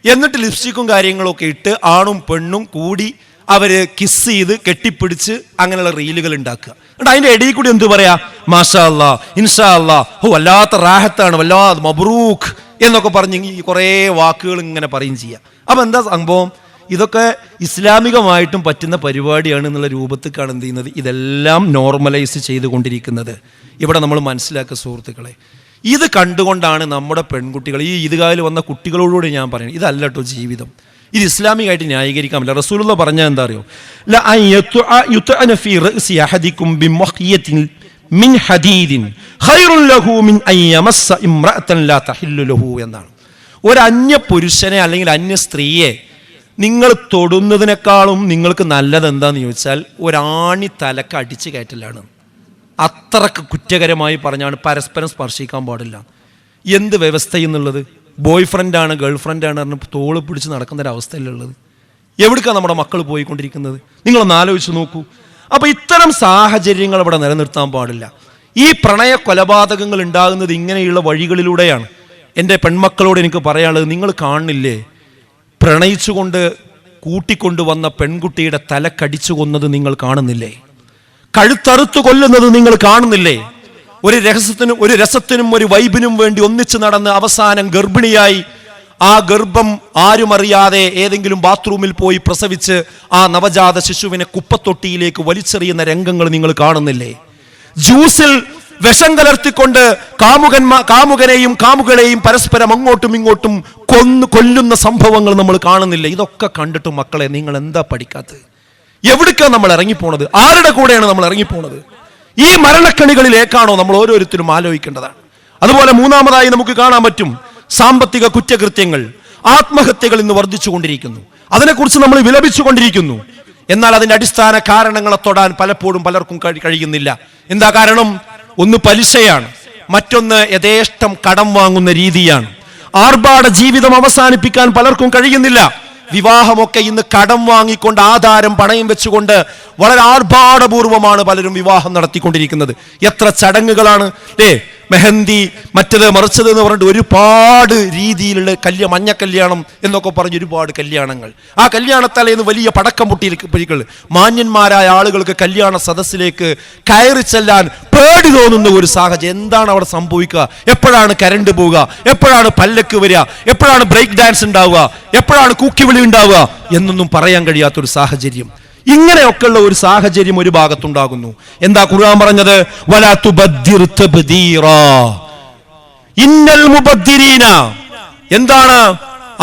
എന്നിട്ട് ലിപ്സ്റ്റിക്കും കാര്യങ്ങളൊക്കെ ഇട്ട് ആണും പെണ്ണും കൂടി അവർ കിസ് ചെയ്ത് കെട്ടിപ്പിടിച്ച് അങ്ങനെയുള്ള റീലുകൾ ഉണ്ടാക്കുക. എന്നിട്ട് അതിൻ്റെ ഇടയിൽ കൂടി എന്ത് പറയാ? മാഷാ അല്ലാ, ഇൻഷാ അല്ലാ, വല്ലാത്ത റാഹത്താണ്, വല്ലാതെ മബ്രൂഖ് എന്നൊക്കെ പറഞ്ഞ് കുറേ വാക്കുകൾ ഇങ്ങനെ പറയും ചെയ്യുക. അപ്പം എന്താ സംഭവം? ഇതൊക്കെ ഇസ്ലാമികമായിട്ടും പറ്റുന്ന പരിപാടിയാണ് എന്നുള്ള രൂപത്തിലാണ് എന്ത് ചെയ്യുന്നത്? ഇതെല്ലാം നോർമലൈസ് ചെയ്തുകൊണ്ടിരിക്കുന്നത്. ഇവിടെ നമ്മൾ മനസ്സിലാക്കുക സുഹൃത്തുക്കളെ, ഇത് കണ്ടുകൊണ്ടാണ് നമ്മുടെ പെൺകുട്ടികൾ, ഈ ഈദ്ഗാഹിൽ വന്ന കുട്ടികളോടുകൂടി ഞാൻ പറയുന്നത്, ഇതല്ല കേട്ടോ ജീവിതം. ഇത് ഇസ്ലാമികമായിട്ട് ന്യായീകരിക്കാൻ പറ്റില്ല. റസൂലുള്ളാഹി പറഞ്ഞാൽ എന്താ അറിയോ? എന്നാണ്. ഒരു അന്യ പുരുഷനെ അല്ലെങ്കിൽ അന്യ സ്ത്രീയെ നിങ്ങൾ തൊടുന്നതിനേക്കാളും നിങ്ങൾക്ക് നല്ലത് എന്താന്ന് ചോദിച്ചാൽ ഒരാണി തലക്ക് അടിച്ച് കയറ്റലാണ്. അത്രക്ക് കുറ്റകരമായി പറഞ്ഞാണ് പരസ്പരം സ്പർശിക്കാൻ പാടില്ല. എന്ത് വ്യവസ്ഥയെന്നുള്ളത്? ബോയ് ഫ്രണ്ടാണ് ഗേൾ ഫ്രണ്ടാണ് പറഞ്ഞ് തോള് പിടിച്ച് നടക്കുന്നൊരവസ്ഥയിലുള്ളത്. എവിടേക്കാണ് നമ്മുടെ മക്കൾ പോയിക്കൊണ്ടിരിക്കുന്നത്? നിങ്ങളൊന്ന് ആലോചിച്ച് നോക്കൂ. അപ്പോൾ ഇത്തരം സാഹചര്യങ്ങൾ ഇവിടെ നിലനിർത്താൻ പാടില്ല. ഈ പ്രണയ കൊലപാതകങ്ങൾ ഉണ്ടാകുന്നത് ഇങ്ങനെയുള്ള വഴികളിലൂടെയാണ്. എൻ്റെ പെൺമക്കളോട് എനിക്ക് പറയാനുള്ളത്, നിങ്ങൾ കാണുന്നില്ലേ, പ്രണയിച്ചുകൊണ്ട് കൂട്ടിക്കൊണ്ടുവന്ന പെൺകുട്ടിയുടെ തലക്കടിച്ചു കൊന്നത് നിങ്ങൾ കാണുന്നില്ലേ? കഴുത്തറുത്തു കൊല്ലുന്നത് നിങ്ങൾ കാണുന്നില്ലേ? ഒരു രസത്തിനും ഒരു വൈബിനും വേണ്ടി ഒന്നിച്ചു നടന്ന് അവസാനം ഗർഭിണിയായി ആ ഗർഭം ആരും അറിയാതെ ഏതെങ്കിലും ബാത്റൂമിൽ പോയി പ്രസവിച്ച് ആ നവജാത ശിശുവിനെ കുപ്പത്തൊട്ടിയിലേക്ക് വലിച്ചെറിയുന്ന രംഗങ്ങൾ നിങ്ങൾ കാണുന്നില്ലേ? ജ്യൂസിൽ വിഷം കലർത്തിക്കൊണ്ട് കാമുകനെയും കാമുകളെയും പരസ്പരം അങ്ങോട്ടും ഇങ്ങോട്ടും കൊല്ലുന്ന സംഭവങ്ങൾ നമ്മൾ കാണുന്നില്ല. ഇതൊക്കെ കണ്ടിട്ട് മക്കളെ നിങ്ങൾ എന്താ പഠിക്കാത്തത്? എവിടേക്കാണ് നമ്മൾ ഇറങ്ങിപ്പോണത്? ആരുടെ കൂടെയാണ് നമ്മൾ ഇറങ്ങിപ്പോണത്? ഈ മരണക്കണികളിലേക്കാണോ നമ്മൾ ഓരോരുത്തരും ആലോചിക്കേണ്ടതാണ്. അതുപോലെ മൂന്നാമതായി നമുക്ക് കാണാൻ പറ്റും, സാമ്പത്തിക കുറ്റകൃത്യങ്ങൾ, ആത്മഹത്യകൾ ഇന്ന് വർദ്ധിച്ചുകൊണ്ടിരിക്കുന്നു. അതിനെക്കുറിച്ച് നമ്മൾ വിലപിച്ചുകൊണ്ടിരിക്കുന്നു. എന്നാൽ അതിന്റെ അടിസ്ഥാന കാരണങ്ങളെ തൊടാൻ പലപ്പോഴും പലർക്കും കഴിയുന്നില്ല. എന്താ കാരണം? ഒന്ന് പലിശയാണ്, മറ്റൊന്ന് യഥേഷ്ടം കടം വാങ്ങുന്ന രീതിയാണ്. ആർഭാട ജീവിതം അവസാനിപ്പിക്കാൻ പലർക്കും കഴിയുന്നില്ല. വിവാഹമൊക്കെ ഇന്ന് കടം വാങ്ങിക്കൊണ്ട് ആധാരം പണയം വെച്ചുകൊണ്ട് വളരെ ആർഭാടപൂർവമാണ് പലരും വിവാഹം നടത്തിക്കൊണ്ടിരിക്കുന്നത്. എത്ര ചടങ്ങുകളാണ് അല്ലേ? മെഹന്തി, മറ്റത് മറിച്ചത് എന്ന് പറഞ്ഞിട്ട് ഒരുപാട് രീതിയിലുള്ള മഞ്ഞ കല്യാണം എന്നൊക്കെ പറഞ്ഞ് ഒരുപാട് കല്യാണങ്ങൾ. ആ കല്യാണത്തലേന്ന് വലിയ പടക്കം പൊട്ടിക്കൽ. മാന്യന്മാരായ ആളുകൾക്ക് കല്യാണ സദസ്സിലേക്ക് കയറി ചെല്ലാൻ പേടി തോന്നുന്ന ഒരു സാഹചര്യം. എന്താണ് അവിടെ സംഭവിക്കുക? എപ്പോഴാണ് കരണ്ട് പോവുക? എപ്പോഴാണ് പല്ലക്ക് വരിക? എപ്പോഴാണ് ബ്രേക്ക് ഡാൻസ് ഉണ്ടാവുക? എപ്പോഴാണ് കൂക്കിവിളി ഉണ്ടാവുക എന്നൊന്നും പറയാൻ കഴിയാത്തൊരു സാഹചര്യം. ഇങ്ങനെയൊക്കെയുള്ള ഒരു സാഹചര്യം ഒരു ഭാഗത്തുണ്ടാകുന്നു. എന്താ ഖുർആൻ പറഞ്ഞത്? വലാ തുബദ്ദിർ തബ്ദീറാ ഇന്നൽ മുബദ്ദിരീന. എന്താണ്?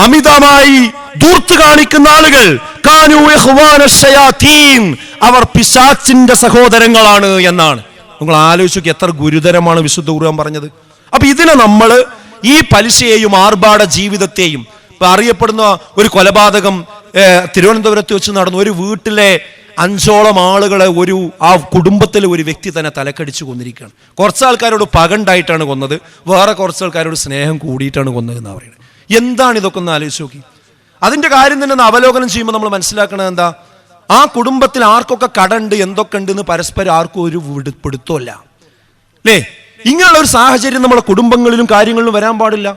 അമിതമായി ദൂർത്ത് കാണിക്കുന്ന ആളുകൾ. കാനൂ ഇഖ്വാന ശയാതീൻ, അവർ പിശാചിന്റെ സഹോദരങ്ങളാണ് എന്നാണ്. നിങ്ങൾ ആലോചിച്ചു എത്ര ഗുരുതരമാണ് വിശുദ്ധ ഖുർആൻ പറഞ്ഞത്. അപ്പൊ ഇതിനെ നമ്മൾ ഈ പലിശയെയും ആർഭാട ജീവിതത്തെയും, ഇപ്പൊ അറിയപ്പെടുന്ന ഒരു കൊലപാതകം തിരുവനന്തപുരത്ത് വെച്ച് നടന്നു. ഒരു വീട്ടിലെ 5ഓളം ആളുകളെ ആ കുടുംബത്തിലെ ഒരു വ്യക്തി തന്നെ തലക്കടിച്ച് കൊന്നിരിക്കുകയാണ്. കുറച്ച് ആൾക്കാരോട് പകണ്ടായിട്ടാണ് കൊന്നത്, വേറെ കുറച്ച് ആൾക്കാരോട് സ്നേഹം കൂടിയിട്ടാണ് കൊന്നത് എന്നാണ് പറയുന്നത്. എന്താണ് ഇതൊക്കെ ഒന്ന് ആലോചിച്ച് നോക്കി. അതിന്റെ കാര്യം തന്നെ ഒന്ന് അവലോകനം ചെയ്യുമ്പോൾ നമ്മൾ മനസ്സിലാക്കണത് എന്താ? ആ കുടുംബത്തിൽ ആർക്കൊക്കെ കടണ്ട്, എന്തൊക്കെ ഉണ്ട് എന്ന് പരസ്പരം ആർക്കും ഒരു പിടുത്തമില്ല അല്ലേ? ഇങ്ങനെയുള്ള ഒരു സാഹചര്യം നമ്മുടെ കുടുംബങ്ങളിലും കാര്യങ്ങളിലും വരാൻ പാടില്ല.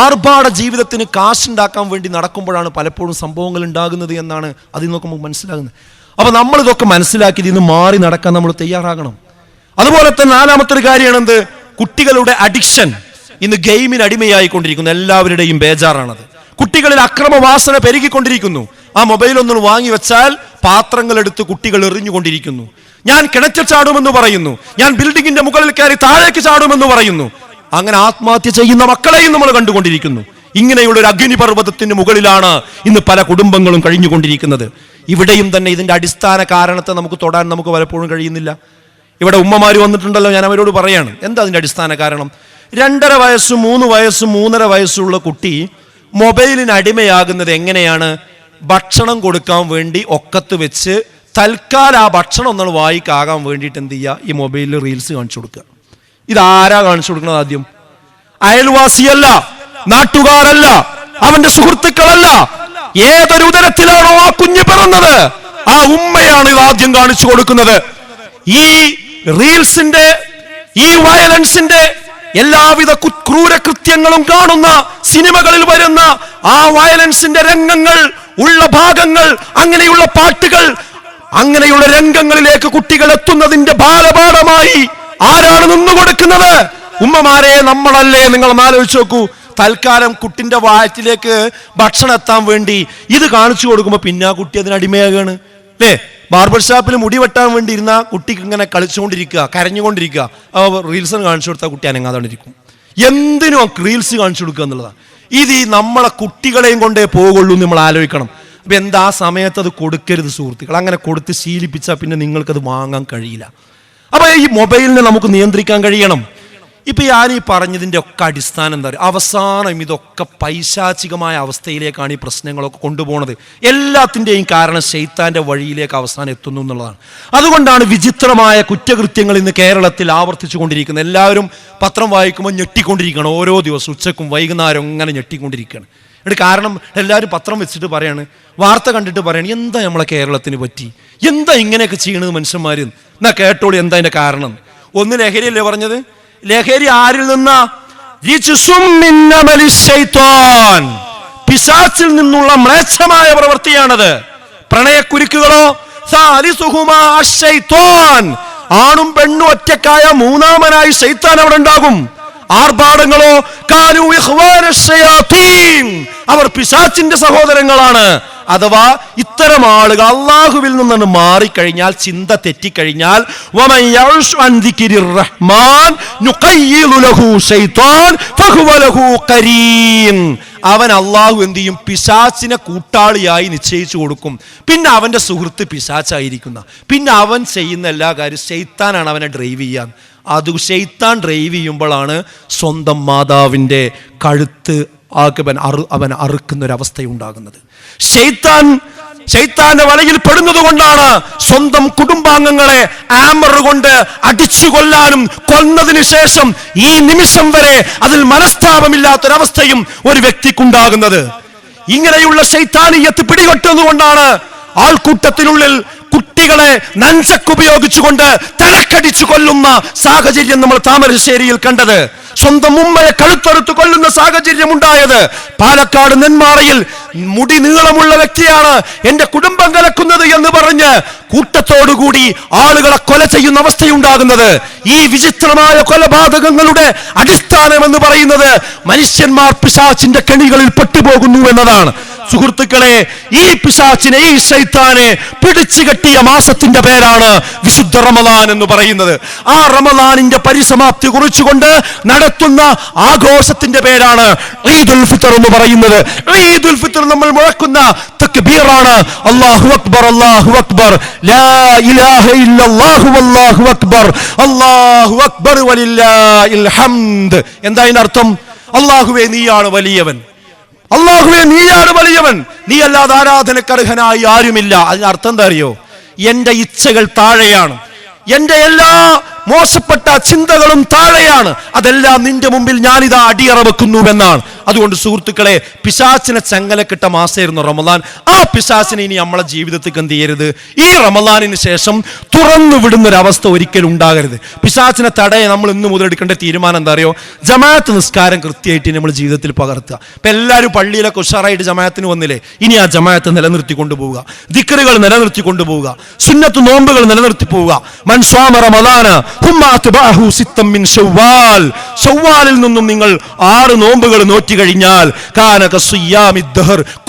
ആർഭാട ജീവിതത്തിന് കാശുണ്ടാക്കാൻ വേണ്ടി നടക്കുമ്പോഴാണ് പലപ്പോഴും സംഭവങ്ങൾ ഉണ്ടാകുന്നത് എന്നാണ് അതിൽ നിന്നൊക്കെ നമുക്ക് മനസ്സിലാകുന്നത്. അപ്പൊ നമ്മൾ ഇതൊക്കെ മനസ്സിലാക്കി ഇതിന് മാറി നടക്കാൻ നമ്മൾ തയ്യാറാകണം. അതുപോലെ തന്നെ നാലാമത്തെ ഒരു കാര്യമാണ് എന്ത്? കുട്ടികളുടെ അഡിക്ഷൻ. ഇന്ന് ഗെയിമിന് അടിമയായിക്കൊണ്ടിരിക്കുന്നു. എല്ലാവരുടെയും ബേജാറാണത്. കുട്ടികളിൽ അക്രമവാസന പെരുകിക്കൊണ്ടിരിക്കുന്നു. ആ മൊബൈൽ ഒന്നും വാങ്ങി വെച്ചാൽ പാത്രങ്ങൾ എടുത്ത് കുട്ടികൾ എറിഞ്ഞുകൊണ്ടിരിക്കുന്നു. ഞാൻ കിണറ്റിൽ ചാടുമെന്ന് പറയുന്നു, ഞാൻ ബിൽഡിങ്ങിന്റെ മുകളിൽ കയറി താഴേക്ക് ചാടുമെന്ന് പറയുന്നു. അങ്ങനെ ആത്മഹത്യ ചെയ്യുന്ന മക്കളെയും നമ്മൾ കണ്ടുകൊണ്ടിരിക്കുന്നു. ഇങ്ങനെയുള്ള ഒരു അഗ്നിപർവ്വതത്തിന് മുകളിലാണ് ഇന്ന് പല കുടുംബങ്ങളും കഴിഞ്ഞുകൊണ്ടിരിക്കുന്നത്. ഇവിടെയും തന്നെ ഇതിന്റെ അടിസ്ഥാന കാരണത്തെ നമുക്ക് തൊടാൻ നമുക്ക് പലപ്പോഴും കഴിയുന്നില്ല. ഇവിടെ ഉമ്മമാര് വന്നിട്ടുണ്ടല്ലോ, ഞാൻ അവരോട് പറയാണ് എന്താ അതിന്റെ അടിസ്ഥാന കാരണം? 2.5 വയസ്സും 3 വയസ്സും 3.5 വയസ്സുള്ള കുട്ടി മൊബൈലിന് അടിമയാകുന്നത് എങ്ങനെയാണ്? ഭക്ഷണം കൊടുക്കാൻ വേണ്ടി ഒക്കത്ത് വെച്ച് തൽക്കാലം ആ ഭക്ഷണം ഒന്നാണ് വായിക്കാകാൻ വേണ്ടിയിട്ട് എന്ത് ചെയ്യുക? ഈ മൊബൈലിൽ റീൽസ് കാണിച്ചു കൊടുക്കുക. ഇതാരാ കാണിച്ചു കൊടുക്കുന്നത്? ആദ്യം അയൽവാസിയല്ല, നാട്ടുകാരല്ല, അവന്റെ സുഹൃത്തുക്കളല്ല, ഏതൊരു ഉദരത്തിലാണോ ആ കുഞ്ഞ് പിറന്നത് ആ ഉമ്മയാണ് ഇത് ആദ്യം കാണിച്ചു കൊടുക്കുന്നത്. ഈ റീൽസിന്റെ, ഈ വയലൻസിന്റെ എല്ലാവിധ ക്രൂരകൃത്യങ്ങളും കാണുന്ന സിനിമകളിൽ വരുന്ന ആ വയലൻസിന്റെ രംഗങ്ങൾ ഉള്ള ഭാഗങ്ങൾ, അങ്ങനെയുള്ള പാട്ടുകൾ, അങ്ങനെയുള്ള രംഗങ്ങളിലേക്ക് കുട്ടികൾ എത്തുന്നതിന്റെ ബാലപാഠമായി ആരാണ് നിന്നുകൊടുക്കുന്നത്? ഉമ്മമാരെ, നമ്മളല്ലേ? നിങ്ങൾ ആലോചിച്ച് നോക്കൂ. തൽക്കാലം കുട്ടിന്റെ വയറ്റിലേക്ക് ഭക്ഷണം എത്താൻ വേണ്ടി ഇത് കാണിച്ചു കൊടുക്കുമ്പോൾ പിന്നെ ആ കുട്ടി അതിന് അടിമയാകാണ് അല്ലേ? ബാർബർ ഷാപ്പിൽ മുടി വെട്ടാൻ വേണ്ടി ഇരുന്ന കുട്ടിക്ക് ഇങ്ങനെ കളിച്ചുകൊണ്ടിരിക്കുക, കരഞ്ഞുകൊണ്ടിരിക്കുക. റീൽസ് കാണിച്ചു കൊടുത്താൽ കുട്ടി അനങ്ങാതാണ്ടിരിക്കും. എന്തിനും റീൽസ് കാണിച്ചു കൊടുക്കുക എന്നുള്ളതാണ്. ഇത് ഈ നമ്മളെ കുട്ടികളെയും കൊണ്ടേ പോകുള്ളൂ എന്ന് നമ്മൾ ആലോചിക്കണം. അപ്പൊ എന്താ സമയത്ത് അത് കൊടുക്കരുത് സുഹൃത്തുക്കൾ. അങ്ങനെ കൊടുത്ത് ശീലിപ്പിച്ചാൽ പിന്നെ നിങ്ങൾക്കത് വാങ്ങാൻ കഴിയില്ല. അപ്പൊ ഈ മൊബൈലിനെ നമുക്ക് നിയന്ത്രിക്കാൻ കഴിയണം. ഇപ്പൊ ഞാൻ ഈ പറഞ്ഞതിന്റെ ഒക്കെ അടിസ്ഥാനം എന്താ പറയുക? അവസാനം ഇതൊക്കെ പൈശാചികമായ അവസ്ഥയിലേക്കാണ് ഈ പ്രശ്നങ്ങളൊക്കെ കൊണ്ടുപോകുന്നത്. എല്ലാത്തിൻ്റെയും കാരണം ശൈത്താന്റെ വഴിയിലേക്ക് അവസാനം എത്തുന്നു എന്നുള്ളതാണ്. അതുകൊണ്ടാണ് വിചിത്രമായ കുറ്റകൃത്യങ്ങൾ ഇന്ന് കേരളത്തിൽ ആവർത്തിച്ചു കൊണ്ടിരിക്കുന്നത്. എല്ലാവരും പത്രം വായിക്കുമ്പോൾ ഞെട്ടിക്കൊണ്ടിരിക്കുകയാണ്. ഓരോ ദിവസവും ഉച്ചക്കും വൈകുന്നേരം അങ്ങനെ ഞെട്ടിക്കൊണ്ടിരിക്കുകയാണ്. എന്നിട്ട് കാരണം എല്ലാവരും പത്രം വെച്ചിട്ട് പറയാണ്, വാർത്ത കണ്ടിട്ട് പറയാണ്, എന്താ നമ്മളെ കേരളത്തിന് പറ്റി, എന്താ ഇങ്ങനെയൊക്കെ ചെയ്യണത് മനുഷ്യന്മാർ? എന്നാ കേട്ടോളി എന്താ അതിന്റെ കാരണം. ഒന്ന് ലഹരിയല്ലേ പറഞ്ഞത്? ലഹരി ആരിൽ നിന്നാ? പിശാചിൽ നിന്നുള്ള മ്ലേച്ഛമായ പ്രവൃത്തിയാണത്. പ്രണയക്കുരുക്കുകളോ? ആണും പെണ്ണും ഒറ്റക്കായ മൂന്നാമനായി ശൈത്താൻ അവിടെ ഉണ്ടാകും. ആർഭാടങ്ങളോ? അവർ പിശാചിന്റെ സഹോദരങ്ങളാണ്. അഥവാ ഇത്തരം ആളുകൾ അള്ളാഹുവിൽ നിന്ന് മാറിക്കഴിഞ്ഞാൽ, ചിന്ത തെറ്റിക്കഴിഞ്ഞാൽ, അവൻ അള്ളാഹു എന്ത് ചെയ്യും? പിശാചിനെ കൂട്ടാളിയായി നിശ്ചയിച്ചു കൊടുക്കും. പിന്നെ അവന്റെ സുഹൃത്ത് പിശാചായിരിക്കുന്ന, പിന്നെ അവൻ ചെയ്യുന്ന എല്ലാ കാര്യവും ശൈത്താനാണ് അവനെ ഡ്രൈവ് ചെയ്യാൻ. അത് ശൈത്താൻ ഡ്രൈവ് ചെയ്യുമ്പോഴാണ് സ്വന്തം മാതാവിന്റെ കഴുത്ത് അവൻ അറുക്കുന്ന ഒരവസ്ഥയുണ്ടാകുന്നത്. ശൈത്താന്റെ വലയിൽ പെടുന്നത് കൊണ്ടാണ് സ്വന്തം കുടുംബാംഗങ്ങളെ ആമർ കൊണ്ട് അടിച്ചു കൊല്ലാനും കൊന്നതിന് ശേഷം ഈ നിമിഷം വരെ അതിൽ മനസ്താപമില്ലാത്തൊരവസ്ഥയും ഒരു വ്യക്തിക്കുണ്ടാകുന്നത്. ഇങ്ങനെയുള്ള ശൈത്താനിയത്ത് പിടികൊട്ടുന്നത് കൊണ്ടാണ് ആൾക്കൂട്ടത്തിനുള്ളിൽ കുട്ടികളെ നഞ്ചക്കുപയോഗിച്ചുകൊണ്ട് തലക്കടിച്ചു കൊല്ലുന്ന സാഹചര്യം നമ്മൾ താമരശ്ശേരിയിൽ കണ്ടത്. സ്വന്തം ഉമ്മയെ കഴുത്തറുത്ത് കൊല്ലുന്ന സാഹചര്യം ഉണ്ടായത്. പാലക്കാട് നെന്മാറയിൽ മുടി നീളമുള്ള വ്യക്തിയാണ് എന്റെ കുടുംബം കലക്കുന്നത് എന്ന് പറഞ്ഞ് കൂട്ടത്തോടുകൂടി ആളുകളെ കൊല ചെയ്യുന്ന അവസ്ഥയുണ്ടാകുന്നത്. ഈ വിചിത്രമായ കൊലപാതകങ്ങളുടെ അടിസ്ഥാനം എന്ന് പറയുന്നത് മനുഷ്യന്മാർ പിശാചിന്റെ കെണികളിൽ പെട്ടുപോകുന്നു എന്നതാണ്. സുഹൃത്തുക്കളെ, ഈ പിശാചിനെ, ഈ ശൈത്താനെ പിടിച്ചു കെട്ടിയ മാസത്തിന്റെ പേരാണ് വിശുദ്ധ റമദാൻ എന്ന് പറയുന്നത്. ആ റമദാനിന്റെ പരിസമാപ്തി കുറിച്ചുകൊണ്ട് നടത്തുന്ന ആഘോഷത്തിന്റെ പേരാണ് ഈദുൽ ഫിത്ർ എന്ന് പറയുന്നത്. ഈദുൽ ഫിത്ർ നമ്മൾ മുഴക്കുന്ന തക്ബീറാണ് അല്ലാഹു അക്ബർ, അല്ലാഹു അക്ബർ, ലാ ഇലാഹ ഇല്ലല്ലാഹു വല്ലാഹു അക്ബർ, അല്ലാഹു അക്ബർ വലില്ലാഹിൽ ഹംദ്. എന്താ ഇതിന്റെ അർത്ഥം? അല്ലാഹുവേ നീയാണ് വലിയവൻ, അല്ലാഹുവേ നീയാണ് വലിയവൻ, നീ അല്ലാതെ ആരാധനക്ക് അർഹനായി ആരുമില്ല. അതിനർത്ഥം എന്താ അറിയോ? എന്റെ ഇച്ഛകൾ താഴെയാണ്, എന്റെ എല്ലാ മോശപ്പെട്ട ചിന്തകളും താഴെയാണ്, അതെല്ലാം നിന്റെ മുമ്പിൽ ഞാനിതാ അടിയറ വെക്കുന്നുവെന്നാണ്. അതുകൊണ്ട് സുഹൃത്തുക്കളെ, പിശാചിനെ ചങ്ങലക്കിട്ട മാസമായിരുന്നു റമദാൻ. ആ പിശാചിനെ ഇനി നമ്മളെ ജീവിതത്തിലേക്ക് എന്ത് ചെയ്യരുത്? ഈ റമദാനിന് ശേഷം തുറന്നു വിടുന്നൊരവസ്ഥ ഒരിക്കലും ഉണ്ടാകരുത്. പിശാചിനെ തടയാൻ നമ്മൾ ഇന്ന് മുതൽ എടുക്കേണ്ട തീരുമാനം എന്താ അറിയോ? ജമാഅത്ത് നിസ്കാരം കൃത്യമായിട്ട് നമ്മൾ ജീവിതത്തിൽ പകർത്തുക. ഇപ്പൊ എല്ലാവരും പള്ളിയിലൊക്കെ ഉഷാറായിട്ട് ജമാഅത്തിന് വന്നില്ലേ? ഇനി ആ ജമാഅത്ത് നിലനിർത്തി കൊണ്ടുപോവുക, ദിക്റുകൾ നിലനിർത്തി കൊണ്ടുപോവുക, സുന്നത്ത് നോമ്പുകൾ നിലനിർത്തി പോവുക. മൻ സ്വാമ റമദാന ശവ്വാലിൽ നിന്നും നിങ്ങൾ 6 നോമ്പുകൾ നോറ്റി കഴിഞ്ഞാൽ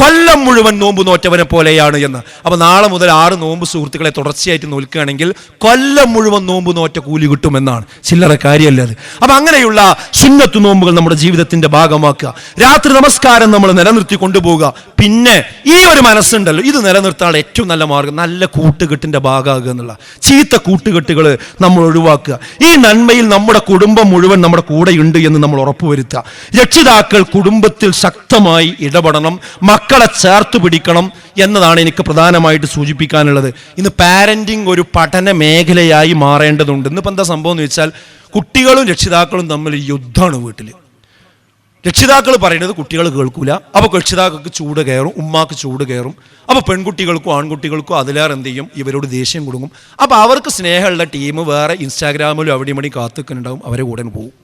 കൊല്ലം മുഴുവൻ നോമ്പ് നോറ്റവനെ പോലെയാണ് എന്ന്. അപ്പൊ നാളെ മുതൽ 6 നോമ്പ് സുഹൃത്തുക്കളെ തുടർച്ചയായിട്ട് നോക്കുകയാണെങ്കിൽ കൊല്ലം മുഴുവൻ നോമ്പ് നോറ്റ കൂലി കിട്ടുമെന്നാണ്. ചില്ലറ കാര്യമല്ല അത്. അപ്പൊ അങ്ങനെയുള്ള സുന്നത്ത് നോമ്പുകൾ നമ്മുടെ ജീവിതത്തിന്റെ ഭാഗമാക്കുക. രാത്രി നമസ്കാരം നമ്മൾ നിലനിർത്തി കൊണ്ടുപോവുക. പിന്നെ ഈ ഒരു മനസ്സുണ്ടല്ലോ, ഇത് നിലനിർത്താനുള്ള ഏറ്റവും നല്ല മാർഗം നല്ല കൂട്ടുകെട്ടിന്റെ ഭാഗമാകുക എന്നുള്ള. ചീത്ത കൂട്ടുകെട്ടുകൾ നമ്മൾ ഒഴിവാക്കുക. ഈ നന്മയിൽ നമ്മുടെ കുടുംബം മുഴുവൻ നമ്മുടെ കൂടെ ഉണ്ട് എന്ന് നമ്മൾ ഉറപ്പുവരുത്തുക. രക്ഷിതാക്കൾ കുടുംബത്തിൽ ശക്തമായി ഇടപെടണം, മക്കളെ ചേർത്ത് പിടിക്കണം എന്നതാണ് എനിക്ക് പ്രധാനമായിട്ട് സൂചിപ്പിക്കാനുള്ളത്. ഇന്ന് പാരന്റിങ് ഒരു പഠന മേഖലയായി മാറേണ്ടതുണ്ട്. ഇന്നിപ്പോൾ എന്താ സംഭവം എന്ന് വെച്ചാൽ, കുട്ടികളും രക്ഷിതാക്കളും തമ്മിൽ യുദ്ധമാണ് വീട്ടിൽ. രക്ഷിതാക്കൾ പറയുന്നത് കുട്ടികൾ കേൾക്കൂല. അപ്പോൾ രക്ഷിതാക്കൾക്ക് ചൂട് കയറും, ഉമ്മാക്ക് ചൂട് കയറും. അപ്പോൾ പെൺകുട്ടികൾക്കും ആൺകുട്ടികൾക്കും അതിലേറെ എന്ത് ചെയ്യും? ഇവരോട് ദേഷ്യം കൊടുക്കും. അപ്പോൾ അവർക്ക് സ്നേഹമുള്ള ടീം വേറെ ഇൻസ്റ്റാഗ്രാമിലും അവിടെ മണി കാത്തുക്കുന്നുണ്ടാവും, അവരെ കൂടെ പോകും.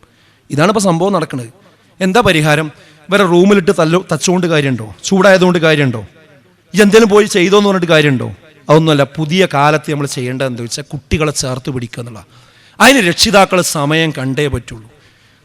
ഇതാണ് ഇപ്പോൾ സംഭവം നടക്കുന്നത്. എന്താ പരിഹാരം? ഇവരെ റൂമിലിട്ട് തച്ചുകൊണ്ട് കാര്യമുണ്ടോ? ചൂടായതുകൊണ്ട് കാര്യമുണ്ടോ? എന്തെങ്കിലും പോയി ചെയ്തോന്ന് പറഞ്ഞിട്ട് കാര്യമുണ്ടോ? അതൊന്നുമല്ല. പുതിയ കാലത്ത് നമ്മൾ ചെയ്യേണ്ടത് എന്താ വെച്ചാൽ കുട്ടികളെ ചേർത്ത് പിടിക്കുക എന്നുള്ള. അതിന് രക്ഷിതാക്കൾ സമയം കണ്ടേ പറ്റുള്ളൂ.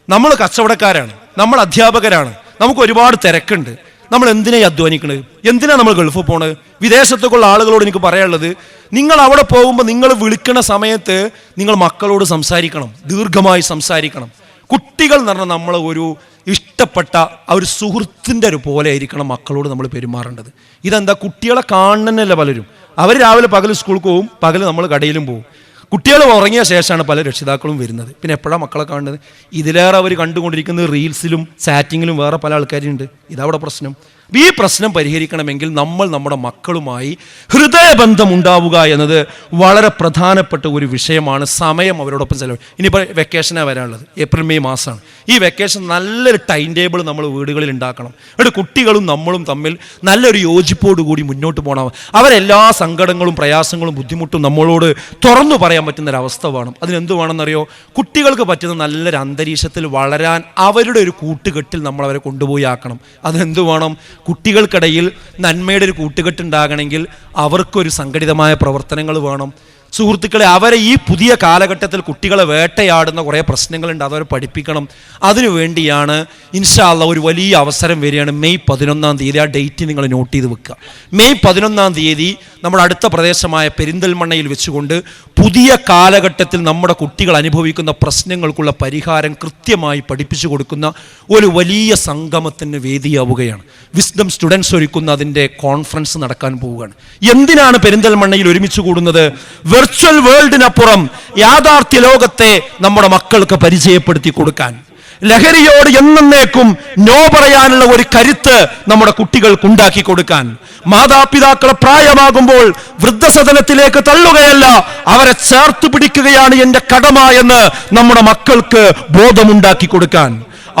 നമ്മൾ കച്ചവടക്കാരാണ്, നമ്മൾ അധ്യാപകരാണ്, നമുക്ക് ഒരുപാട് തിരക്കുണ്ട്. നമ്മൾ എന്തിനായി അധ്വാനിക്കണത്? എന്തിനാണ് നമ്മൾ ഗൾഫിൽ പോണത്? വിദേശത്തേക്കുള്ള ആളുകളോട് എനിക്ക് പറയാനുള്ളത്, നിങ്ങൾ അവിടെ പോകുമ്പോൾ നിങ്ങൾ വിളിക്കണ സമയത്ത് നിങ്ങൾ മക്കളോട് സംസാരിക്കണം, ദീർഘമായി സംസാരിക്കണം. കുട്ടികൾ എന്ന് പറഞ്ഞാൽ നമ്മൾ ഒരു ഇഷ്ടപ്പെട്ട ആ ഒരു സുഹൃത്തിൻ്റെ ഒരു പോലെ ആയിരിക്കണം മക്കളോട് നമ്മൾ പെരുമാറേണ്ടത്. ഇതെന്താ? കുട്ടികളെ കാണുന്നതല്ല പലരും. അവർ രാവിലെ പകൽ സ്കൂളിൽ പോവും, പകൽ നമ്മൾ കടയിലും പോവും. കുട്ടികൾ ഉറങ്ങിയ ശേഷമാണ് പല രക്ഷിതാക്കളും വരുന്നത്. പിന്നെ എപ്പോഴാണ് മക്കളെ കാണുന്നത്? ഇതിലേറെ അവർ കണ്ടുകൊണ്ടിരിക്കുന്നത് റീൽസിലും ചാറ്റിങ്ങിലും വേറെ പല ആൾക്കാരുണ്ട്. ഇതവിടെ പ്രശ്നം. ഈ പ്രശ്നം പരിഹരിക്കണമെങ്കിൽ നമ്മൾ നമ്മുടെ മക്കളുമായി ഹൃദയബന്ധം ഉണ്ടാവുക എന്നത് വളരെ പ്രധാനപ്പെട്ട ഒരു വിഷയമാണ്. സമയം അവരോടൊപ്പം ചെലവ്. ഇനിയിപ്പോൾ വെക്കേഷനാണ് വരാനുള്ളത്, ഏപ്രിൽ മെയ് മാസമാണ്. ഈ വെക്കേഷൻ നല്ലൊരു ടൈം ടേബിൾ നമ്മൾ വീടുകളിൽ ഉണ്ടാക്കണം. എന്നിട്ട് കുട്ടികളും നമ്മളും തമ്മിൽ നല്ലൊരു യോജിപ്പോടുകൂടി മുന്നോട്ട് പോകണം. അവരെല്ലാ സങ്കടങ്ങളും പ്രയാസങ്ങളും ബുദ്ധിമുട്ടും നമ്മളോട് തുറന്നു പറയാൻ പറ്റുന്നൊരവസ്ഥ വേണം. അതിനെന്ത് വേണമെന്നറിയോ? കുട്ടികൾക്ക് പറ്റുന്ന നല്ലൊരു അന്തരീക്ഷത്തിൽ വളരാൻ അവരുടെ ഒരു കൂട്ടുകെട്ടിൽ നമ്മൾ അവരെ കൊണ്ടുപോയി ആക്കണം. അതെന്ത് വേണം? കുട്ടികൾക്കിടയിൽ നന്മയുടെ ഒരു കൂട്ടുകെട്ടുണ്ടാകണമെങ്കിൽ അവർക്കൊരു സംഘടിതമായ പ്രവർത്തനങ്ങൾ വേണം. സുഹൃത്തുക്കളെ, അവരെ ഈ പുതിയ കാലഘട്ടത്തിൽ കുട്ടികളെ വേട്ടയാടുന്ന കുറേ പ്രശ്നങ്ങളുണ്ട്, അതവരെ പഠിപ്പിക്കണം. അതിനുവേണ്ടിയാണ് ഇൻഷാ അല്ലാഹ് ഒരു വലിയ അവസരം വരികയാണ്. മെയ് 11-ാം തീയതി. ആ ഡേറ്റ് നിങ്ങൾ നോട്ട് ചെയ്ത് വെക്കുക. മെയ് 11-ാം തീയതി നമ്മുടെ അടുത്ത പ്രദേശമായ പെരിന്തൽമണ്ണയിൽ വെച്ചുകൊണ്ട് പുതിയ കാലഘട്ടത്തിൽ നമ്മുടെ കുട്ടികൾ അനുഭവിക്കുന്ന പ്രശ്നങ്ങൾക്കുള്ള പരിഹാരം കൃത്യമായി പഠിപ്പിച്ചു കൊടുക്കുന്ന ഒരു വലിയ സംഗമത്തിന് വേദിയാവുകയാണ്. വിസ്ഡം സ്റ്റുഡൻസ് ഒരുക്കുന്ന അതിൻ്റെ കോൺഫറൻസ് നടക്കാൻ പോവുകയാണ്. എന്തിനാണ് പെരിന്തൽമണ്ണയിൽ ഒരുമിച്ച് കൂടുന്നത്? വെർച്വൽ വേൾഡിനപ്പുറം യാഥാർത്ഥ്യ ലോകത്തെ നമ്മുടെ മക്കൾക്ക് പരിചയപ്പെടുത്തി കൊടുക്കാൻ, ലഹരിയോട് എന്നേക്കും നോ പറയാനുള്ള ഒരു കരുത്ത് നമ്മുടെ കുട്ടികൾക്ക് ഉണ്ടാക്കി കൊടുക്കാൻ, മാതാപിതാക്കളെ പ്രായമാകുമ്പോൾ വൃദ്ധസദനത്തിലേക്ക് തള്ളുകയല്ല, അവരെ ചേർത്ത് പിടിക്കുകയാണ് എൻ്റെ കടമ എന്ന് നമ്മുടെ മക്കൾക്ക് ബോധമുണ്ടാക്കി കൊടുക്കാൻ,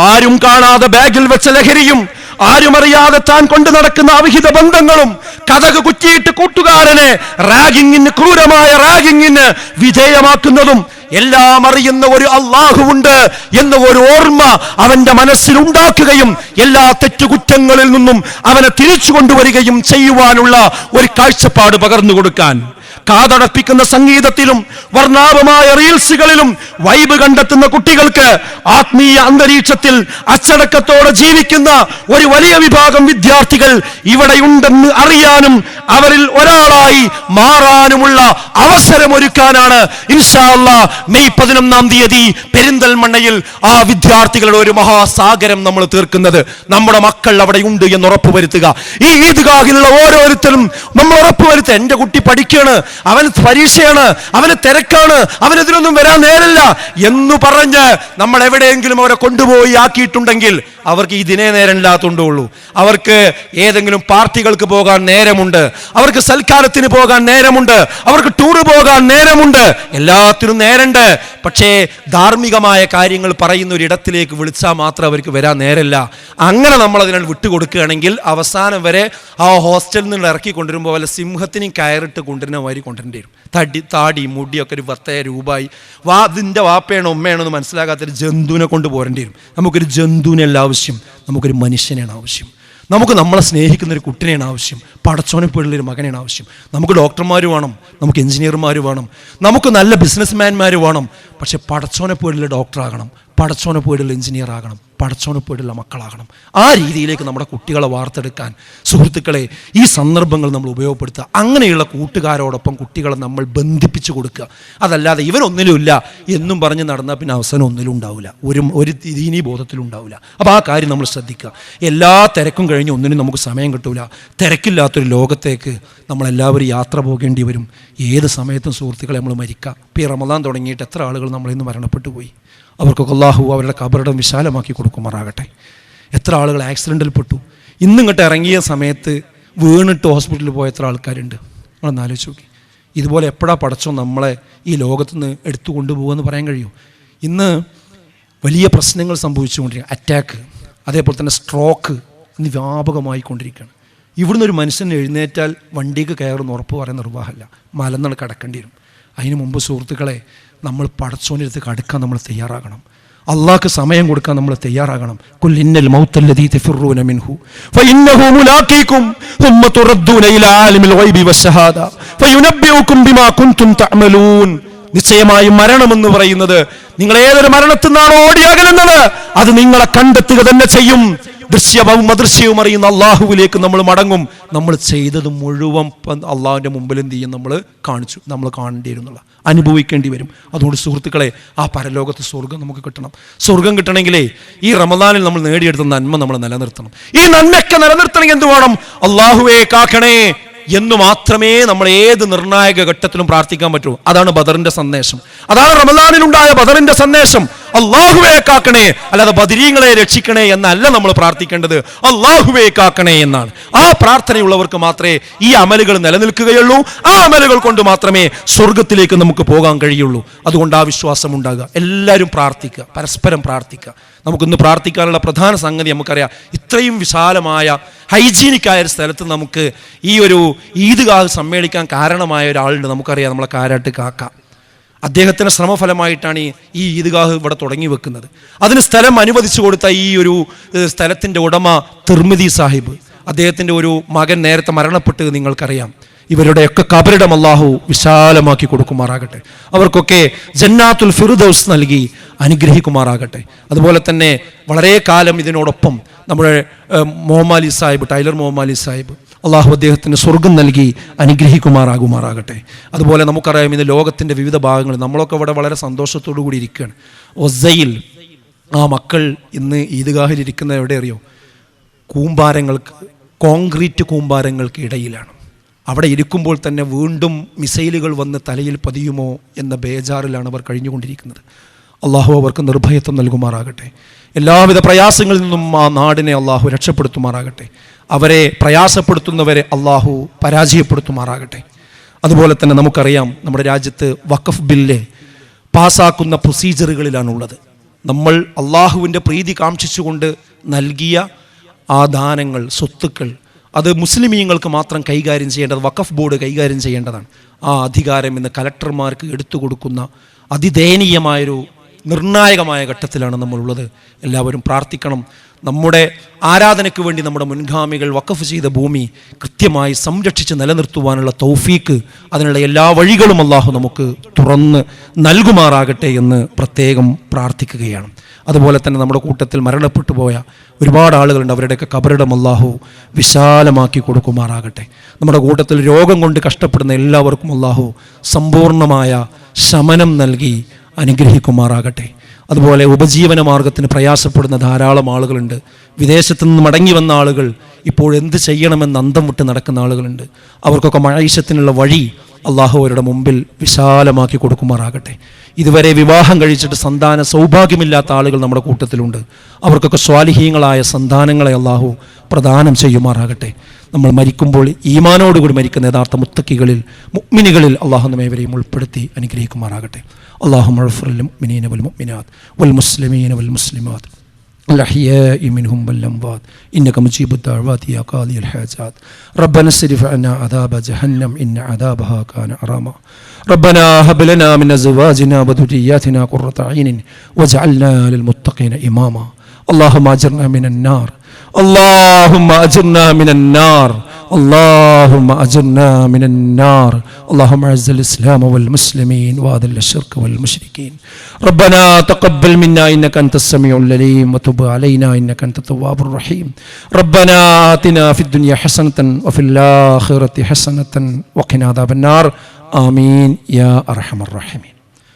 ആരും കാണാതെ ബാഗിൽ വെച്ച ലഹരിയും ആരുമറിയാതെ താൻ കൊണ്ടു നടക്കുന്ന അവിഹിത ബന്ധങ്ങളും കതക് കുറ്റിയിട്ട് കൂട്ടുകാരനെ ക്രൂരമായ റാഗിങ്ങിന് വിധേയമാക്കുന്നതും എല്ലാം അറിയുന്ന ഒരു അള്ളാഹുവുണ്ട് എന്ന ഒരു ഓർമ്മ അവന്റെ മനസ്സിൽ ഉണ്ടാക്കുകയും എല്ലാ തെറ്റുകുറ്റങ്ങളിൽ നിന്നും അവനെ തിരിച്ചു കൊണ്ടുവരികയും ചെയ്യുവാനുള്ള ഒരു കാഴ്ചപ്പാട് പകർന്നു കൊടുക്കാൻ, കാതടപ്പിക്കുന്ന സംഗീതത്തിലും വർണ്ണാഭമായ റീൽസുകളിലും വൈബ് കണ്ടെത്തുന്ന കുട്ടികൾക്ക് ആത്മീയ അന്തരീക്ഷത്തിൽ അച്ചടക്കത്തോടെ ജീവിക്കുന്ന ഒരു വലിയ വിഭാഗം വിദ്യാർത്ഥികൾ ഇവിടെയുണ്ടെന്ന് അറിയാനും അവരിൽ ഒരാളായി മാറാനുമുള്ള അവസരമൊരുക്കാനാണ് ഇൻഷാ അല്ലാഹ് മെയ് 11-ാം തീയതി പെരിന്തൽമണ്ണയിൽ ആ വിദ്യാർത്ഥികളുടെ ഒരു മഹാസാഗരം നമ്മൾ തീർക്കുന്നത്. നമ്മുടെ മക്കൾ അവിടെ ഉണ്ട് എന്ന് ഉറപ്പുവരുത്തുക. ഈ ഈദ്ഗാഹിലുള്ള ഓരോരുത്തരും നമ്മൾ ഉറപ്പുവരുത്തുക, എൻ്റെ കുട്ടി പഠിക്കാണ്, അവൻ പരീക്ഷയാണ്, അവന് തിരക്കാണ്, അവനെതിരൊന്നും വരാൻ നേരല്ല എന്ന് പറഞ്ഞ് നമ്മൾ എവിടെയെങ്കിലും അവരെ കൊണ്ടുപോയി ആക്കിയിട്ടുണ്ടെങ്കിൽ അവർക്ക് ഇതിനേ നേരമില്ലാത്തുള്ളൂ. അവർക്ക് ഏതെങ്കിലും പാർട്ടികൾക്ക് പോകാൻ നേരമുണ്ട്, അവർക്ക് സൽക്കാരത്തിന് പോകാൻ നേരമുണ്ട്, അവർക്ക് ടൂറ് പോകാൻ നേരമുണ്ട്, എല്ലാത്തിനും നേരമുണ്ട്. പക്ഷേ ധാർമ്മികമായ കാര്യങ്ങൾ പറയുന്ന ഒരു ഇടത്തിലേക്ക് വിളിച്ചാൽ മാത്രം അവർക്ക് വരാൻ നേരമില്ല. അങ്ങനെ നമ്മൾ അതിനാൽ വിട്ടുകൊടുക്കുകയാണെങ്കിൽ അവസാനം വരെ ആ ഹോസ്റ്റലിൽ നിന്ന് ഇറക്കി കൊണ്ടുവരുമ്പോൾ വല്ല സിംഹത്തിനും കയറിട്ട് കൊണ്ടുവരുന്ന മാതിരി കൊണ്ടുവരേണ്ടി വരും. താടി മുടിയൊക്കെ ഒരു 10,000 രൂപയായി. അതിൻ്റെ വാപ്പയാണോ ഉമ്മയാണോ എന്ന് മനസ്സിലാകാത്തൊരു ജന്തുവിനെ കൊണ്ട് പോരേണ്ടി വരും. നമുക്കൊരു ജന്തുവിനല്ല ആവശ്യം, നമുക്കൊരു മനുഷ്യനെയാണ് ആവശ്യം. നമുക്ക് നമ്മളെ സ്നേഹിക്കുന്ന ഒരു കുട്ടിനെയാണ് ആവശ്യം, പടച്ചോനെ പോലുള്ളൊരു മകനെയാണ് ആവശ്യം. നമുക്ക് ഡോക്ടർമാർ വേണം, നമുക്ക് എഞ്ചിനീയർമാർ വേണം, നമുക്ക് നല്ല ബിസിനസ്മാൻമാർ വേണം. പക്ഷെ പടച്ചോനെ പോലുള്ള ഡോക്ടറാകണം, പടച്ചോനെ പോലുള്ള എഞ്ചിനീയർ ആകണം, പടച്ചോനെ പോലുള്ള മക്കളാകണം. ആ രീതിയിലേക്ക് നമ്മുടെ കുട്ടികളെ വാർത്തെടുക്കാൻ സുഹൃത്തുക്കളെ ഈ സന്ദർഭങ്ങൾ നമ്മൾ ഉപയോഗപ്പെടുത്തുക. അങ്ങനെയുള്ള കൂട്ടുകാരോടൊപ്പം കുട്ടികളെ നമ്മൾ ബന്ധിപ്പിച്ചു കൊടുക്കുക. അതല്ലാതെ ഇവനൊന്നിലുമില്ല എന്നും പറഞ്ഞ് നടന്നാൽ പിന്നെ അവസാനം ഒന്നിലും ഉണ്ടാവില്ല, ഒരു ദീനീ ബോധത്തിലും ഉണ്ടാവില്ല. അപ്പോൾ ആ കാര്യം നമ്മൾ ശ്രദ്ധിക്കുക. എല്ലാ തിരക്കും കഴിഞ്ഞ് ഒന്നിനും നമുക്ക് സമയം കിട്ടൂല. തിരക്കില്ലാത്തൊരു ലോകത്തേക്ക് നമ്മളെല്ലാവരും യാത്ര പോകേണ്ടി വരും. ഏത് സമയത്തും സുഹൃത്തുക്കളെ നമ്മൾ മരിക്കുക. ഇപ്പോൾ ഈ റമദാൻ തുടങ്ങിയിട്ട് എത്ര ആളുകൾ നമ്മളിന്ന് മരണപ്പെട്ടു പോയി. അവർക്കൊക്കെ അല്ലാഹു അവരുടെ ഖബറിടം വിശാലമാക്കി കൊടുക്കുമാറാകട്ടെ. എത്ര ആളുകൾ ആക്സിഡൻറ്റിൽ പെട്ടു. ഇന്നിങ്ങോട്ട് ഇറങ്ങിയ സമയത്ത് വീണിട്ട് ഹോസ്പിറ്റലിൽ പോയ എത്ര ആൾക്കാരുണ്ട്. നമ്മളൊന്ന് ആലോചിച്ച് നോക്കി. ഇതുപോലെ എപ്പോഴാണ് പടച്ചോ നമ്മളെ ഈ ലോകത്തുനിന്ന് എടുത്തു കൊണ്ടുപോകുമെന്ന് പറയാൻ കഴിയും. ഇന്ന് വലിയ പ്രശ്നങ്ങൾ സംഭവിച്ചുകൊണ്ടിരിക്കുക. അറ്റാക്ക്, അതേപോലെ തന്നെ സ്ട്രോക്ക് ഇന്ന് വ്യാപകമായി കൊണ്ടിരിക്കുകയാണ്. ഇവിടുന്ന് ഒരു മനുഷ്യൻ എഴുന്നേറ്റാൽ വണ്ടിക്ക് കയറുന്ന ഉറപ്പ് പറയാൻ നിർവാഹമല്ല, മലന്നാണ് കിടക്കേണ്ടി വരും. അതിന് മുമ്പ് സുഹൃത്തുക്കളെ നമ്മൾ പടച്ചോൻ്റെ അടുത്ത് അടുക്കാൻ നമ്മൾ തയ്യാറാകണം. അള്ളാഹ്ക്ക് സമയം കൊടുക്കാൻ നമ്മൾ തയ്യാറാകണം. കുൽ ഇന്നൽ മൗത്തല്ലദീ തഫിറൂന മിൻഹു ഫഇന്നഹു മുലാഖീകും സുമ്മ തുറദ്ദൂന ഇലാ ആലിമിൽ ഗൈബി വശഹാദ ഫയുനബ്ബിഉകും ബിമാ കുൻതും തഅമലൂൻ. നിശ്ചയമായും മരണമെന്ന് പറയുന്നത്, നിങ്ങൾ ഏതൊരു മരണത്തിൽ നിന്നാണോ ഓടി അകലുന്നത് അത് നിങ്ങളെ കണ്ടെത്തുക തന്നെ ചെയ്യും. ദൃശ്യവും അദൃശ്യവും അറിയുന്ന അള്ളാഹുവിലേക്ക് നമ്മൾ മടങ്ങും. നമ്മൾ ചെയ്തത് മുഴുവൻ അള്ളാഹുവിൻ്റെ മുമ്പിൽ എന്ത് ചെയ്യും, നമ്മൾ കാണിച്ചു, നമ്മൾ കാണേണ്ടി വരുന്നുള്ള അനുഭവിക്കേണ്ടി വരും. അതുകൊണ്ട് സുഹൃത്തുക്കളെ ആ പരലോകത്ത് സ്വർഗം നമുക്ക് കിട്ടണം. സ്വർഗം കിട്ടണമെങ്കിലേ ഈ റമദാനിൽ നമ്മൾ നേടിയെടുത്ത നന്മ നമ്മൾ നിലനിർത്തണം. ഈ നന്മയൊക്കെ നിലനിർത്തണമെങ്കിൽ എന്ത് വേണം? അള്ളാഹുവേ കാക്കണേ എന്ന് മാത്രമേ നമ്മൾ ഏത് നിർണായക ഘട്ടത്തിലും പ്രാർത്ഥിക്കാൻ പറ്റൂ. അതാണ് ബദറിന്റെ സന്ദേശം, അതാണ് റമദാനിലുണ്ടായ ബദറിന്റെ സന്ദേശം. അള്ളാഹുവേ കാക്കണേ, അല്ലാതെ ബദരീങ്ങളെ രക്ഷിക്കണേ എന്നല്ല നമ്മൾ പ്രാർത്ഥിക്കേണ്ടത്, അള്ളാഹുവേ കാക്കണേ എന്നാണ്. ആ പ്രാർത്ഥനയുള്ളവർക്ക് മാത്രമേ ഈ അമലുകൾ നിലനിൽക്കുകയുള്ളൂ. ആ അമലുകൾ കൊണ്ട് മാത്രമേ സ്വർഗത്തിലേക്ക് നമുക്ക് പോകാൻ കഴിയുള്ളൂ. അതുകൊണ്ട് ആ വിശ്വാസം ഉണ്ടാകുക. എല്ലാവരും പ്രാർത്ഥിക്കുക, പരസ്പരം പ്രാർത്ഥിക്കുക. നമുക്കിന്ന് പ്രാർത്ഥിക്കാനുള്ള പ്രധാന സംഗതി നമുക്കറിയാം. ഇത്രയും വിശാലമായ ഹൈജീനിക്കായ ഒരു സ്ഥലത്ത് നമുക്ക് ഈ ഒരു ഈദ്ഗാഹ് സമ്മേളിക്കാൻ കാരണമായ ഒരാളുണ്ട്. നമുക്കറിയാം, നമ്മളെ കാരാട്ട് കാക്ക. അദ്ദേഹത്തിൻ്റെ ശ്രമഫലമായിട്ടാണ് ഈ ഈദ്ഗാഹ് ഇവിടെ തുടങ്ങി വെക്കുന്നത്. അതിന് സ്ഥലം അനുവദിച്ചു കൊടുത്ത ഈ ഒരു സ്ഥലത്തിൻ്റെ ഉടമ തിർമിദി സാഹിബ്, അദ്ദേഹത്തിൻ്റെ ഒരു മകൻ നേരത്തെ മരണപ്പെട്ടത് നിങ്ങൾക്കറിയാം. ഇവരുടെയൊക്കെ ഖബറിടം അല്ലാഹു വിശാലമാക്കി കൊടുക്കുമാറാകട്ടെ. അവർക്കൊക്കെ ജന്നാത്തുൽ ഫിർദൗസ് നൽകി അനുഗ്രഹിക്കുമാറാകട്ടെ. അതുപോലെ തന്നെ വളരെ കാലം ഇതിനോടൊപ്പം നമ്മുടെ മുഹമ്മദ് അലി സാഹിബ്, ടൈലർ മുഹമ്മദ് അലി സാഹിബ്, അള്ളാഹു അദ്ദേഹത്തിന് സ്വർഗം നൽകി അനുഗ്രഹിക്കുമാറാകുമാറാകട്ടെ. അതുപോലെ നമുക്കറിയാം, ഇന്ന് ലോകത്തിൻ്റെ വിവിധ ഭാഗങ്ങളിൽ നമ്മളൊക്കെ ഇവിടെ വളരെ സന്തോഷത്തോടു കൂടി ഇരിക്കുകയാണ്. ഒസയിൽ ആ മക്കൾ ഇന്ന് ഈദ്ഗാഹിൽ ഇരിക്കുന്നത് എവിടെ അറിയോ? കൂമ്പാരങ്ങൾക്ക്, കോൺക്രീറ്റ് കൂമ്പാരങ്ങൾക്ക് ഇടയിലാണ്. അവിടെ ഇരിക്കുമ്പോൾ തന്നെ വീണ്ടും മിസൈലുകൾ വന്ന് തലയിൽ പതിയുമോ എന്ന ബേജാറിലാണ് അവർ കഴിഞ്ഞുകൊണ്ടിരിക്കുന്നത്. അള്ളാഹു അവർക്ക് നിർഭയത്വം നൽകുമാറാകട്ടെ. എല്ലാവിധ പ്രയാസങ്ങളിൽ നിന്നും ആ നാടിനെ അള്ളാഹു രക്ഷപ്പെടുത്തുമാറാകട്ടെ. അവരെ പ്രയാസപ്പെടുത്തുന്നവരെ അള്ളാഹു പരാജയപ്പെടുത്തുമാറാകട്ടെ. അതുപോലെ തന്നെ നമുക്കറിയാം, നമ്മുടെ രാജ്യത്ത് വഖഫ് ബില്ല് പാസ്സാക്കുന്ന പ്രൊസീജറുകളിലാണുള്ളത്. നമ്മൾ അള്ളാഹുവിൻ്റെ പ്രീതി കാംക്ഷിച്ചുകൊണ്ട് നൽകിയ ആ ദാനങ്ങൾ, സ്വത്തുക്കൾ, അത് മുസ്ലിമീങ്ങൾക്ക് മാത്രം കൈകാര്യം ചെയ്യേണ്ടത് വഖഫ് ബോർഡ് കൈകാര്യം ചെയ്യേണ്ടതാണ്. ആ അധികാരം ഇന്ന് കലക്ടർമാർക്ക് എടുത്തു കൊടുക്കുന്ന അതിദയനീയമായൊരു നിർണായകമായ ഘട്ടത്തിലാണ് നമ്മളുള്ളത്. എല്ലാവരും പ്രാർത്ഥിക്കണം. നമ്മുടെ ആരാധനയ്ക്ക് വേണ്ടി നമ്മുടെ മുൻഗാമികൾ വഖഫ് ചെയ്ത ഭൂമി കൃത്യമായി സംരക്ഷിച്ച് നിലനിർത്തുവാനുള്ള തൗഫീക്ക്, അതിനുള്ള എല്ലാ വഴികളും അള്ളാഹു നമുക്ക് തുറന്ന് നൽകുമാറാകട്ടെ എന്ന് പ്രത്യേകം പ്രാർത്ഥിക്കുകയാണ്. അതുപോലെ തന്നെ നമ്മുടെ കൂട്ടത്തിൽ മരണപ്പെട്ടു പോയ ഒരുപാട് ആളുകളുണ്ട്. അവരുടെയൊക്കെ ഖബറിടം അള്ളാഹു വിശാലമാക്കി കൊടുക്കുമാറാകട്ടെ. നമ്മുടെ കൂട്ടത്തിൽ രോഗം കൊണ്ട് കഷ്ടപ്പെടുന്ന എല്ലാവർക്കും അള്ളാഹു സമ്പൂർണ്ണമായ ശമനം നൽകി അനുഗ്രഹിക്കുമാറാകട്ടെ. അതുപോലെ ഉപജീവന മാർഗത്തിന് പ്രയാസപ്പെടുന്ന ധാരാളം ആളുകളുണ്ട്. വിദേശത്തു നിന്ന് മടങ്ങി വന്ന ആളുകൾ ഇപ്പോൾ എന്ത് ചെയ്യണമെന്ന് അന്തം വിട്ട് നടക്കുന്ന ആളുകളുണ്ട്. അവർക്കൊക്കെ മഴീശത്തിനുള്ള വഴി അള്ളാഹു അവരുടെ മുമ്പിൽ വിശാലമാക്കി കൊടുക്കുമാറാകട്ടെ. ഇതുവരെ വിവാഹം കഴിച്ചിട്ട് സന്താന സൗഭാഗ്യമില്ലാത്ത ആളുകൾ നമ്മുടെ കൂട്ടത്തിലുണ്ട്. അവർക്കൊക്കെ സ്വാലിഹീങ്ങളായ സന്താനങ്ങളെ അള്ളാഹു പ്രദാനം ചെയ്യുമാറാകട്ടെ. നമ്മൾ മരിക്കുമ്പോൾ ഈമാനോടുകൂടി മരിക്കുന്ന യഥാർത്ഥ മുത്തക്കികളിൽ, മുഅ്മിനുകളിൽ അള്ളാഹു നമ്മേവരെയും ഉൾപ്പെടുത്തി അനുഗ്രഹിക്കുമാറാകട്ടെ. اللهم اغفر للمؤمنين والمؤمنات والمسلمين والمسلمات الأحياء منهم والأموات إنك مجيب الدعوات يا قاضي الحاجات. ربنا اصرف عنا عذاب جهنم إن عذابها كان غراما. ربنا هب لنا من أزواجنا وذرياتنا قرة أعين واجعلنا للمتقين إماما. اللهم أجرنا من النار، اللهم أجرنا من النار، اللهم أجرنا من النار. اللهم أعز الإسلام والمسلمين وأذل الشرك والمشركين. ربنا تقبل منا إنك أنت السميع العليم وتب علينا إنك أنت التواب الرحيم. ربنا آتنا في الدنيا حسنة وفي الآخرة حسنة وقنا عذاب النار. آمين يا أرحم الراحمين.